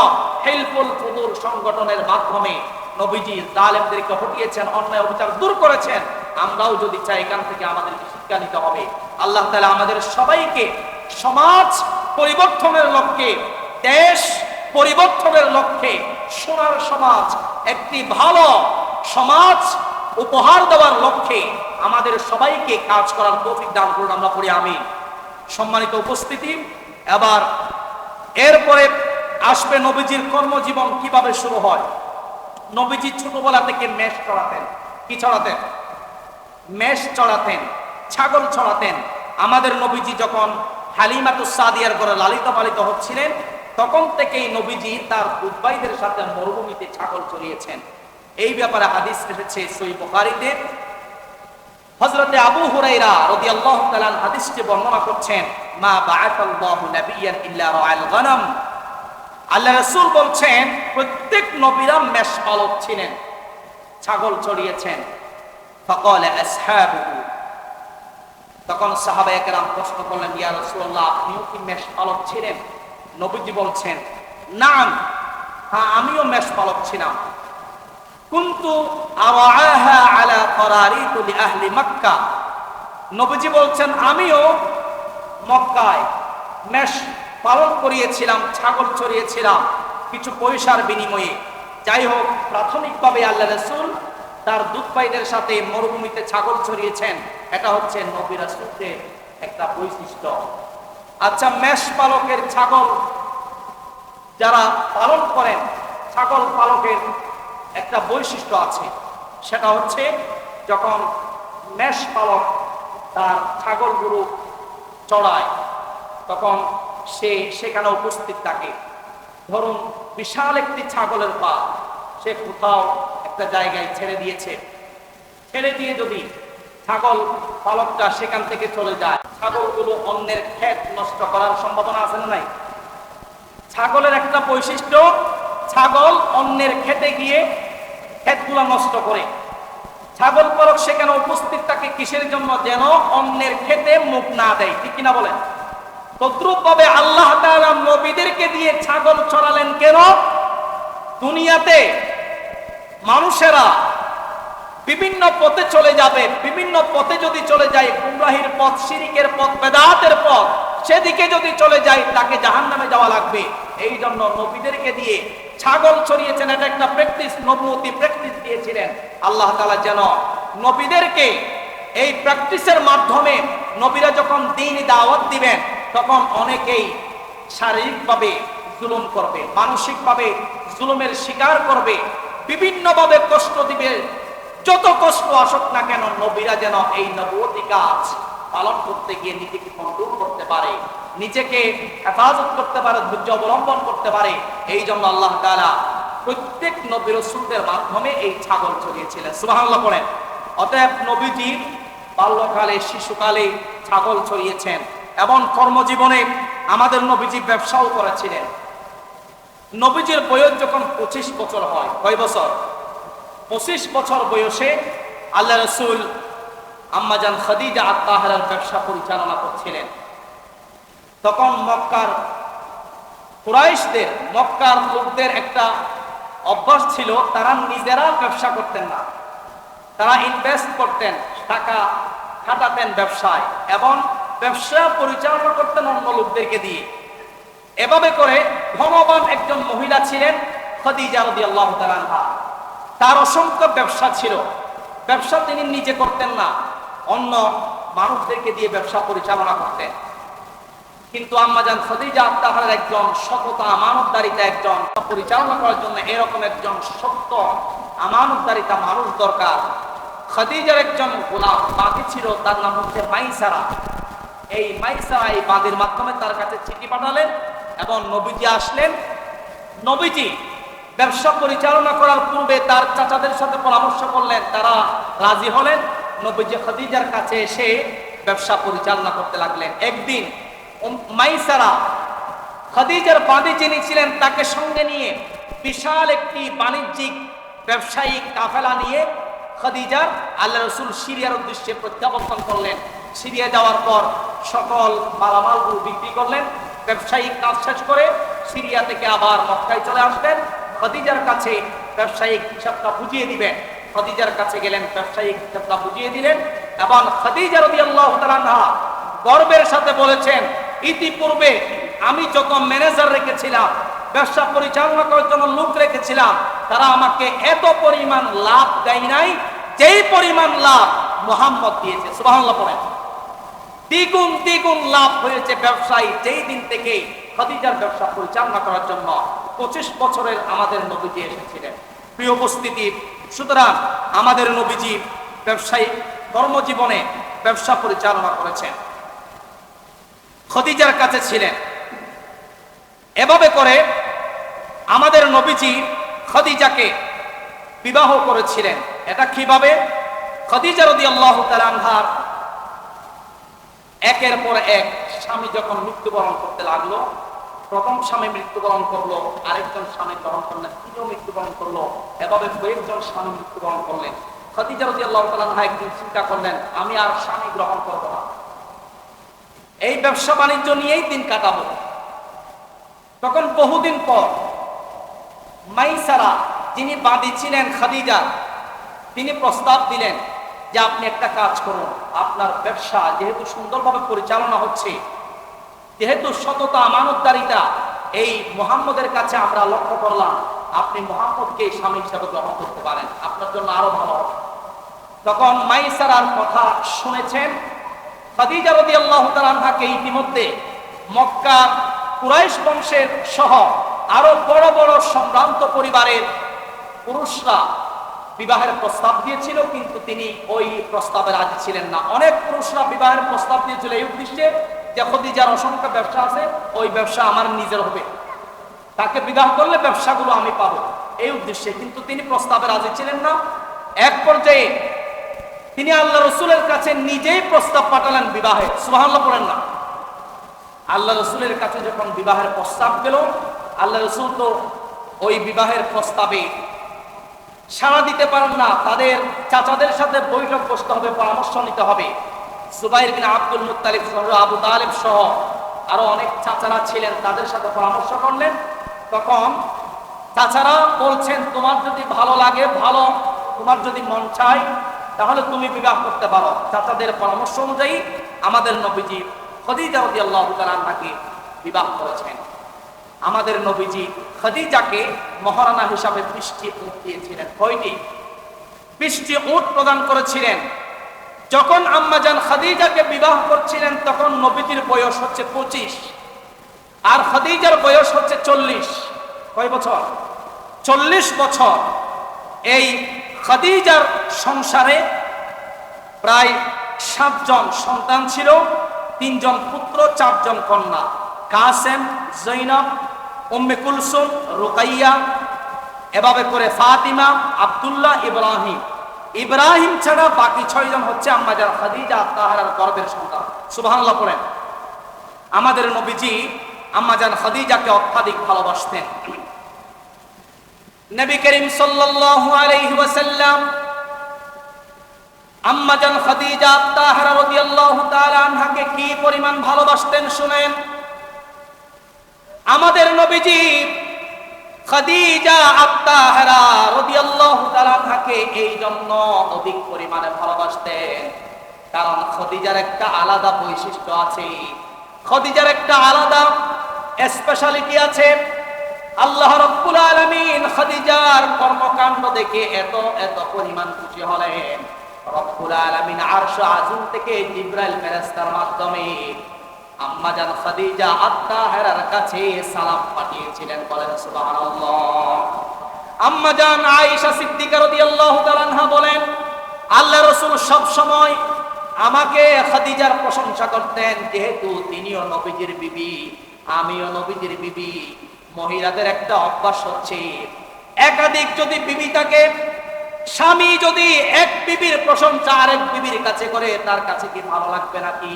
হিলফুল ফুদুল সংগঠনের মাধ্যমে নবীজি জালেমদেরকে হটিয়েছেন, অন্যায় অবিচার দূর করেছেন। আমরাও যদি চাই এখান থেকে আমাদেরকে শিক্ষা নিতে হবে। আল্লাহ তাআলা আমাদের সবাইকে সমাজ পরিবর্তনের লক্ষ্যে, দেশ পরিবর্তনের লক্ষ্যে সোনার সমাজ, একটি ভালো সমাজ উপহার দেওয়ার লক্ষ্যে আমাদের সবাইকে কাজ করার তৌফিক দান করুন। আমরা পড়ি আমিন। সম্মানিত উপস্থিতি, এবার এরপরে আসবে নবীজির কর্মজীবন কিভাবে শুরু হয়। নবীজি ছোটবেলা থেকে মেষ চড়াতেন। কি চড়াতেন? মেষ চড়াতেন, ছাগল চড়াতেন। আমাদের নবীজি যখন হালিমাতুস সাদিয়ার ঘরে লালিত পালিত হচ্ছিলেন তখন থেকেই নবীজি তার দুধভাইদের সাথে মরুভূমিতে ছাগল চড়িয়েছেন। এই ব্যাপারে হাদিস এসেছে সহিহ বুখারীতে। হযরত আবু হুরায়রা রাদিয়াল্লাহু তাআলা হাদিসটি বর্ণনা করছেন, মা বাআতাল্লাহু নাবিয়্যান ইল্লা রাআল গনাম। আল্লাহ রাসূল বলছেন প্রত্যেক নবীরা মেষপালক ছিলেন, ছাগল চড়িয়েছেন। ফাকালা আসহাবুহু, তখন সাহাবায়ে কেরাম প্রশ্ন করলেন, ইয়া রাসূলুল্লাহ, আপনিও কি মেষপালক ছিলেন? নবীজি বলছেন, নাম, হ্যাঁ আমিও মেষপালক ছিলাম। কুনতু আরাআহা আলা কারারিত লিআহলি মক্কা। নবীজি বলছেন আমিও মক্কায় মেষ পালন করিয়েছিলাম, ছাগল চড়িয়েছিলাম কিছু পয়সার বিনিময়ে। যাই হোক, প্রাথমিকভাবে আল্লাহ রাসূল তার দুধভাইদের সাথে মরুভূমিতে ছাগল চড়িয়েছেন। এটা হচ্ছে নবী রাসূলের একটা বৈশিষ্ট্য। আচ্ছা, মেষ পালকের ছাগল যারা পালন করেন, ছাগল পালকের একটা বৈশিষ্ট্য আছে, সেটা হচ্ছে যখন মেষ পালক তার ছাগলগুলো চড়ায় তখন সে সেখানে উপস্থিত থাকে। ধরুন বিশাল একটি ছাগলের পা সে কোথাও একটা জায়গায় ছেড়ে দিয়েছে, ছেড়ে দিয়ে যদি ছাগল পালকটা সেখান থেকে চলে যায়, ছাগলগুলো অন্যের ক্ষেত নষ্ট করার সম্ভাবনা আছে না নাই? ছাগলের একটা বৈশিষ্ট্য, ছাগল অন্যের খেতে গিয়ে ক্ষেতগুলো নষ্ট করে। ছাগল পালক সেখানে উপস্থিত থাকে কিসের জন্য? যেন অন্যের খেতে মুখ না দেয়, ঠিক কিনা বলেন? তদ্রুপ ভাবে আল্লাহ তাআলা নবীদেরকে দিয়ে ছাগল চড়ালেন কেন? দুনিয়াতে মানুষেরা বিভিন্ন পথে চলে যাবে, বিভিন্ন পথে যদি চলে যায়, গুমরাহির পথ, শিরিকের পথ, বেদাতের পথ, সেদিকে যদি চলে যায় তাকে জাহান্নামে যাওয়া লাগবে। এই জন্য নবীদেরকে দিয়ে ছাগল চড়িয়েছেন। এটা একটা প্র্যাকটিস, নবুয়তি প্র্যাকটিস দিয়েছিলেন আল্লাহ তাআলা, যেন নবীদেরকে এই প্র্যাকটিসের মাধ্যমে নবীরা যখন দ্বীন দাওয়াত দিবেন তখন অনেকেই শারীরিকভাবে জুলুম করবে, মানসিকভাবে জুলুমের শিকার করবে, বিভিন্নভাবে কষ্ট দিবে। যত কষ্ট আসুক না কেন নবীরা যেন এই নবুয়তি কাজ পালন করতে গিয়ে নিজেকে কন্ট্রোল করতে পারে, নিজেকে হেফাজত করতে পারে, ধৈর্য অবলম্বন করতে পারে। এই জন্য আল্লাহ তাআলা প্রত্যেক নবী রাসূলদের মাধ্যমে এই ছাগল চড়িয়েছিলেন। সুবহানাল্লাহ পড়েন। অতএব নবীজি বাল্যকালে, শিশুকালে ছাগল চড়িয়েছেন এবং কর্মজীবনে আমাদের নবীজি ব্যবসাও করেছিলেন। নবীজির বয়স যখন 25 বছর হয়, কয় বছর? 25 বছর বয়সে আল্লাহ রাসূল আম্মাজান খাদিজা আত-তাহরার ব্যবসা পরিচালনা করছিলেন। তখন মক্কার কুরাইশদের, মক্কার লোকদের একটা অভ্যাস ছিল, তারা নিজেরা ব্যবসা করতেন না, তারা ইনভেস্ট করতেন, টাকা খাটাতেন ব্যবসায় এবং ব্যবসা পরিচালনা করতেন অন্য লোকদেরকে দিয়ে। এভাবে করে ধনবান একজন মহিলা ছিলেন খাদিজা রাদিয়াল্লাহু তাআলা আনহা। তার অসংখ্য ব্যবসা ছিল, ব্যবসা তিনি নিজে করতেন না, অন্য মানুষদেরকে দিয়ে ব্যবসা পরিচালনা করতেন। কিন্তু আম্মাজান খাদিজা আত-তাহরার একজন সততা, আমানতদারিতা, একজন পরিচালনা করার জন্য এরকম একজন সত্য আমানতদারিতা মানুষ দরকার। খাদিজার একজন গোলাম বাদী ছিল, তার নাম হচ্ছে মাইসারা। এই মাইসারা এই বাদীর মাধ্যমে তার কাছে চিঠি পাঠালেন এবং নবীজি আসলেন। নবীজি ব্যবসা পরিচালনা করার পূর্বে তার চাচাদের সাথে পরামর্শ করলেন, তারা রাজি হলেন। নবীজি খাদিজার কাছে এসে ব্যবসা পরিচালনা করতে লাগলেন। একদিন মাইসারা খাদিজার বাদী যিনি ছিলেন তাকে সঙ্গে নিয়ে বিশাল একটি বাণিজ্যিক ব্যবসায়িক কাফেলা নিয়ে খাদিজার আল্লাহ রাসূল সিরিয়ার উদ্দেশ্যে প্রত্যাবর্তন করলেন। সিরিয়া যাওয়ার পর সকল মালামালগুলো বিক্রি করলেন, ব্যবসায়িক কাজ শেষ করে সিরিয়া থেকে আবার মক্কায় চলে আসলেন। খাদিজার কাছে ব্যবসায়িক হিসাবটা বুঝিয়ে দিবেন। খাদিজার কাছে গেলেন, ব্যবসায়িক হিসাবটা বুঝিয়ে দিলেন এবং খাদিজা রাদিয়াল্লাহু তাআলা আনহা গর্বের সাথে বলেছেন, ইতিপূর্বে আমি যত ম্যানেজার রেখেছিলাম, ব্যবসা পরিচালনা করার জন্য লোক রেখেছিলাম, তারা আমাকে এত পরিমাণ লাভ দেয় নাই যেই পরিমাণ লাভ মুহাম্মদ দিয়েছে। সুবহানাল্লাহ পড়েন। দ্বিগুণ দ্বিগুণ লাভ হয়েছে ব্যবসায়ী যেই দিন থেকে খাদিজার ব্যবসা পরিচালনা করার জন্য 25 বছরের আমাদের নবীজি এসেছিলেন। প্রিয় উপস্থিতি, সুতরাং আমাদের নবীজি ব্যবসায়িক কর্মজীবনে ব্যবসা পরিচালনা করেছেন, খাদিজার কাছে ছিলেন। এভাবে করে আমাদের নবীজি খাদিজাকে বিবাহ করেছিলেন। এটা কিভাবে? খাদিজা রাদিয়াল্লাহু তাআলা আনহার একের পর এক স্বামী যখন মৃত্যুবরণ করতে লাগলো, প্রথম স্বামী মৃত্যুবরণ করলো, আরেকজন স্বামী গ্রহণ করলেন, তিনিও মৃত্যুবরণ করলো, এভাবে কয়েকজন স্বামী মৃত্যুবরণ করলেন। খাদিজা রাদিয়াল্লাহু তাআলা আনহা একদিন চিন্তা করলেন, আমি আর স্বামী গ্রহণ করব না, এই ব্যবসা বাণিজ্য নিয়েই দিন কাটাবো। তখন বহুদিন পর মাইসারা, যিনি বাদী ছিলেন খাদিজা, তিনি প্রস্তাব দিলেন যে আপনি একটা কাজ করুন, আপনার ব্যবসা যেহেতু সুন্দরভাবে পরিচালনা হচ্ছে, যেহেতু সততা আমানতদারিতা এই মুহাম্মদের কাছে আমরা লক্ষ্য করলাম, আপনি মুহাম্মদকে স্বামী হিসাবে গ্রহণ করতে পারেন, আপনার জন্য আরো ভালো হবে। তখন মাইসারার কথা শুনেছেন খাদিজা রাদিয়াল্লাহু তাআলা আনহাকে ইতিমধ্যে মক্কা কুরাইশ বংশের সহ আরো বড় বড় সম্ভ্রান্ত পরিবারের পুরুষরা বিবাহের প্রস্তাব দিয়েছিল, কিন্তু তিনি ওই প্রস্তাবে রাজি ছিলেন না। অনেক পুরুষরা বিবাহের প্রস্তাব দিয়েছিল এই উদ্দেশ্যে যে খদিজার অসংখ্য ব্যবসা আছে, ওই ব্যবসা আমার নিজের হবে, তাকে বিবাহ করলে ব্যবসাগুলো আমি পাবো, এই উদ্দেশ্যে। কিন্তু তিনি প্রস্তাবে রাজি ছিলেন না। এক পর্যায়ে তিনি আল্লাহ রসুলের কাছে নিজেই প্রস্তাব পাঠালেন বিবাহে। সুবহানাল্লাহ পড়েন না। আল্লাহ রসুলের কাছে যখন বিবাহের প্রস্তাব গেল, আল্লাহ রসুল তো ওই বিবাহের প্রস্তাবে সাড়া দিতে পারেন না। তাদের চাচাদের সাথে বৈঠক বসতে হবে, পরামর্শ নিতে হবে। জুবাইর বিন আব্দুল মুত্তালিব সহ, আবু তালেব সহ আরো অনেক চাচারা ছিলেন, তাদের সাথে পরামর্শ করলেন। তখন চাচারা বলছেন, তোমার যদি ভালো লাগে ভালো, তোমার যদি মন চায় তাহলে তুমি বিবাহ করতে পারো। চাচাদের পরামর্শ অনুযায়ী আমাদের নবীজি খাদিজা রাদিয়াল্লাহু তাআলা আনহাকে বিবাহ করেছেন। আমাদের নবীজি খাদিজাকে মহারানা হিসাবে 20টি উট দিয়েছিলেন। কয়টি? 20টি উট প্রদান করেছিলেন। যখন আম্মাজান খাদিজাকে বিবাহ করছিলেন তখন নবীজির বয়স হচ্ছে 25 আর খাদিজার বয়স হচ্ছে 40। কয় বছর? 40 বছর। এই খাদিজার সংসারে প্রায় 7 জন সন্তান ছিল, 3 জন পুত্র, 4 জন কন্যা। কাসেম, জৈনব, উম্মে কুলসুম, রুকাইয়া, এভাবে করে ফাতিমা, আব্দুল্লাহ, ইব্রাহিম। ইব্রাহিম ছাড়া বাকি 6 জন হচ্ছে আম্মাজান খাদিজা তাহারার গর্ভের সন্তান। সুবহানাল্লাহ পড়েন। আমাদের নবীজি আম্মাজান খাদিজাকে অত্যাধিক ভালোবাসতেন। নবী করিম সাল্লাল্লাহু আলাইহি ওয়াসাল্লাম আম্মাজান খাদিজা তাহারা রাদিয়াল্লাহু তাআলা আনহাকে কি পরিমাণ ভালোবাসতেন শুনেন। আমাদের নবীজি খাদিজা আত-তাহরা রাদিয়াল্লাহু তাআলা আনহাকে এই জন্য অধিক পরিমাণে ভালোবাসতেন কারণ খাদিজার একটা আলাদা বৈশিষ্ট্য আছে, খাদিজার একটা আলাদা স্পেশালিটি আছে। আল্লাহ রাব্বুল আলামিন খাদিজার কর্মকাণ্ড দেখে এত পরিমাণ খুশি হলেন, রব্বুল আলামিন আরশ আজিম থেকে জিবরাইল ফেরেশতার মাধ্যমে আম্মাজান খাদিজা আত-তাহরার কাছে সালাম পাঠিয়েছিলেন। বলেন সুবহানাল্লাহ। আম্মাজান আয়েশা সিদ্দিকা রাদিয়াল্লাহু তাআলা আনহা বলেন, আল্লাহ রাসূল সব সময় আমাকে খাদিজার প্রশংসা করতেন, যেহেতু তিনিও নবীজির বিবি, আমিও নবীজির বিবি। মহিলাদের একটা অভ্যাস হচ্ছে, একাধিক যদি বিবি থাকে, স্বামী যদি এক বিবির প্রশংসা আরেক বিবির কাছে করে, তার কাছে কি ভালো লাগবে নাকি?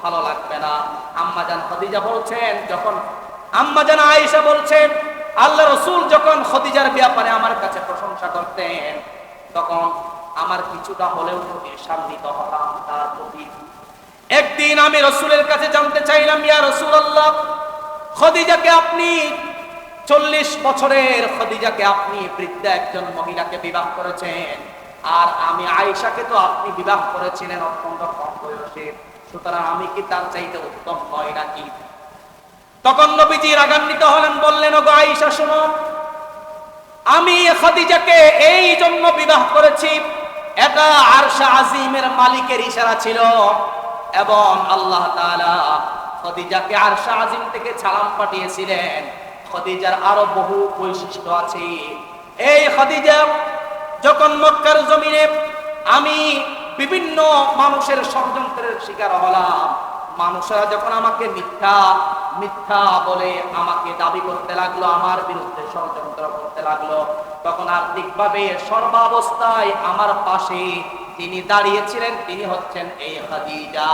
ভালো লাগবে না। আম্মাজান খাদিজা বলছেন, যখন আম্মাজান আয়েশা বলছেন আল্লাহ রাসূল যখন খাদিজার ব্যাপারে আমার কাছে প্রশংসা করতেন, তখন আমার কিছুটা হলেও ঈর্ষান্বিত হতাম তার প্রতি। একদিন আমি রাসূলের কাছে জানতে চাইলাম, ইয়া রাসূলুল্লাহ, খাদিজাকে আপনি 40 বছরের খাদিজাকে আপনি বৃদ্ধা একজন মহিলাকে বিবাহ করেছেন, আর আমি আয়েশাকে তো আপনি বিবাহ করেছিলেন অত্যন্ত কম বয়সে, সুতরাং আমি কি তার চাইতে উত্তম নই নাকি? তখন নবীজি রাগান্বিত হলেন, বললেন, ওগো আয়েশা শোনো, আমি খাদিজাকে এই জন্য বিবাহ করেছি, এটা আরশ আজিমের মালিকের ইশারা ছিল এবং আল্লাহ তাআলা খাদিজাকে আরশ আজিম থেকে সালাম পাঠিয়েছিলেন। খাদিজার আরো বহু বৈশিষ্ট্য আছে। এই খাদিজা যখন মক্কার জমিনে আমি বিভিন্ন মানুষের ষড়যন্ত্রের শিকার হলাম, মানুষরা যখন আমাকে মিথ্যা মিথ্যা বলে আমাকে দাবি করতে লাগলো, আমার বিরুদ্ধে ষড়যন্ত্র করতে লাগলো, তখন আর্থিকভাবে সর্বাবস্থায় আমার পাশে যিনি দাঁড়িয়েছিলেন তিনি হচ্ছেন এই খাদিজা।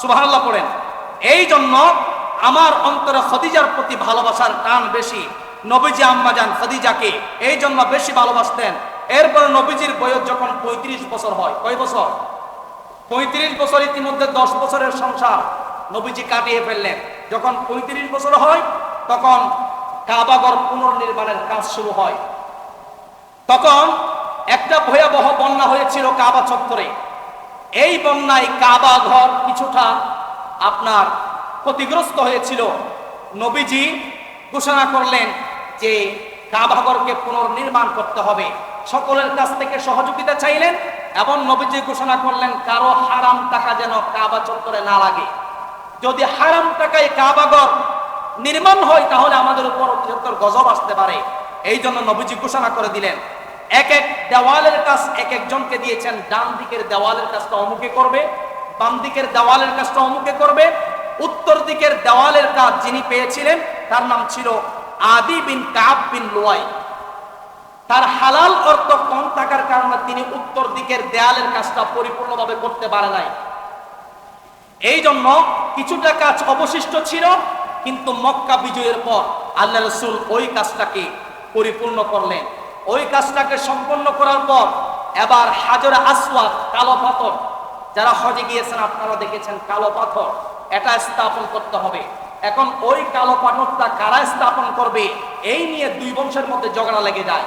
সুবহানাল্লাহ পড়েন। এই জন্য আমার অন্তরে খাদিজার প্রতি ভালোবাসার টান বেশি। নবীজি আম্মাজান খাদিজাকে এই জন্য বেশি ভালোবাসতেন। এরপর নবীজির বয়স যখন 35 বছর হয়, কয় বছর? 35 বছর। ইতিমধ্যে 10 বছরের সংসার নবীজি কাটিয়ে ফেললেন। যখন 35 বছর হয় তখন কাবাঘর পুনর্নির্মাণের কাজ শুরু হয়। তখন একটা ভয়াবহ বন্যা হয়েছিল কাবা চত্বরে। এই বন্যায় কাবা ঘর কিছুটা আপনার ক্ষতিগ্রস্ত হয়েছিল। নবীজি ঘোষণা করলেন যে কাবা ঘরকে পুনর্নির্মাণ করতে হবে। সকলের কাছ থেকে সহযোগিতা চাইলেন এবং নবীজি ঘোষণা করলেন, কারো হারাম টাকা যেন কাবা চত্বরে না লাগে। যদি হারাম টাকায় কাবা ঘর নির্মাণ হয় তাহলে আমাদের উপর অতিরিক্ত গজব আসতে পারে। এই জন্য নবীজি ঘোষণা করে দিলেন, এক এক দেওয়ালের কাজ এক একজনকে দিয়েছেন, ডান দিকের দেওয়ালের কাজটা অমুকে করবে, বাম দিকের দেওয়ালের কাজটা অমুকে করবে। উত্তর দিকের দেওয়ালের কাজ যিনি পেয়েছিলেন তার নাম ছিল আদি বিন কাব বিন লুয়াই। তার হালাল অর্থ কম থাকার কারণে তিনি উত্তর দিকের দেয়ালের কাজটা পরিপূর্ণভাবে করতে পারে নাই। এই জন্য কিছুটা কাজ অবশিষ্ট ছিল, কিন্তু মক্কা বিজয়ের পর আল্লাহ রাসূল ওই কাজটাকে পরিপূর্ণ করলেন। ওই কাজটাকে সম্পন্ন করার পর এবার হাজরে আসওয়াদ, কালো পাথর, যারা হজে গিয়েছেন আপনারা দেখেছেন কালো পাথর, এটা স্থাপন করতে হবে। এখন ওই কালো পাথরটা কারা স্থাপন করবে এই নিয়ে দুই বংশের মধ্যে ঝগড়া লেগে যায়।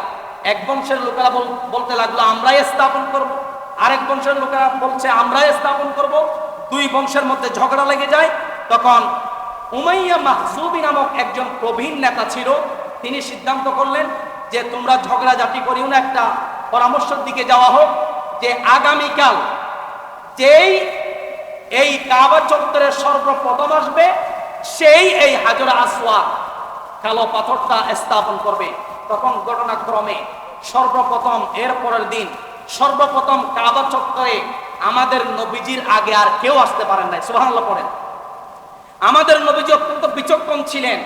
এক বংশের লোকেরা বলতে লাগলো আমরাই স্থাপন করব, আরেক বংশের লোকেরা বলছে আমরাই স্থাপন করব। দুই বংশের মধ্যে ঝগড়া লেগে যায়। তখন উমাইয়া মাহজুবী নামক একজন প্রবীণ নেতা ছিল, তিনি সিদ্ধান্ত করলেন যে তোমরা ঝগড়াঝাটি করিও না, একটা পরামর্শের দিকে যাওয়া হোক যে আগামীকাল যেই এই কাবা চত্বরের সর্বপ্রথম আসবে সেই এই হাজরে আসওয়াদ কালো পাথরটা স্থাপন করবে। তখন ঘটনাক্রমে সর্বপ্রথম এর পরের দিন সর্বপ্রথম কাবা চত্বরে আমাদের নবীজির আগে আর কেউ আসতে পারেন নাই। সুবহানাল্লাহ পড়েন। আমাদের নবীজি অত্যন্ত বিচক্ষণ ছিলেন,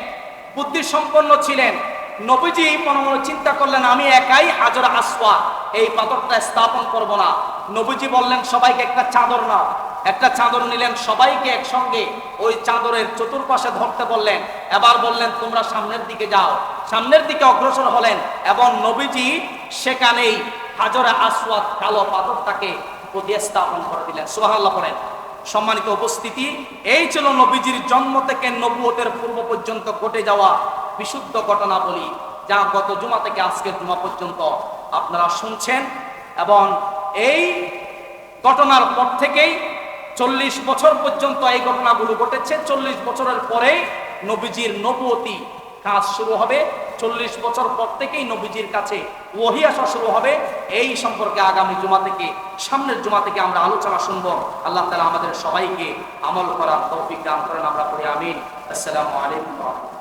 বুদ্ধি সম্পন্ন ছিলেন। নবীজি মনে মনে চিন্তা করলেন আমি একাই হাজরে আসওয়াদ এই পাথরটা স্থাপন করব না। নবীজি বললেন সবাইকে একটা চাদর নাও। একটা চাদর নিলেন, সবাইকে একসঙ্গে ওই চাদরের চতুর্পাশে ধরতে বললেন। এবার বললেন তোমরা সামনের দিকে যাও। সামনের দিকে অগ্রসর হলেন এবং নবীজি সেখানেই হাজরে আসওয়াদ কালো পাথরটাকে প্রতিস্থাপন করে দিলেন। সুবহানাল্লাহ পড়েন। সম্মানিত উপস্থিতি, এই ছিল নবীজির জন্ম থেকে নবুয়তের পূর্ব পর্যন্ত ঘটে যাওয়া বিশুদ্ধ ঘটনাবলী, যা গত জুমা থেকে আজকের জুমা পর্যন্ত আপনারা শুনছেন। এবং এই ঘটনার পর থেকেই 40 বছর পর্যন্ত এই ঘটনাগুলো ঘটেছে। 40 বছরের পরে নবীজির নবুয়তি কাজ শুরু হবে। 40 বছর পর থেকেই নবীজির কাছে ওহী আসা শুরু হবে। এই সম্পর্কে আগামী জুমা থেকে, সামনের জুমা থেকে আমরা আলোচনা শুনব। আল্লাহ তাআলা আমাদের সবাইকে আমল করার তৌফিক দান করেন। আমরা পড়ি আমিন। আসসালামু আলাইকুম।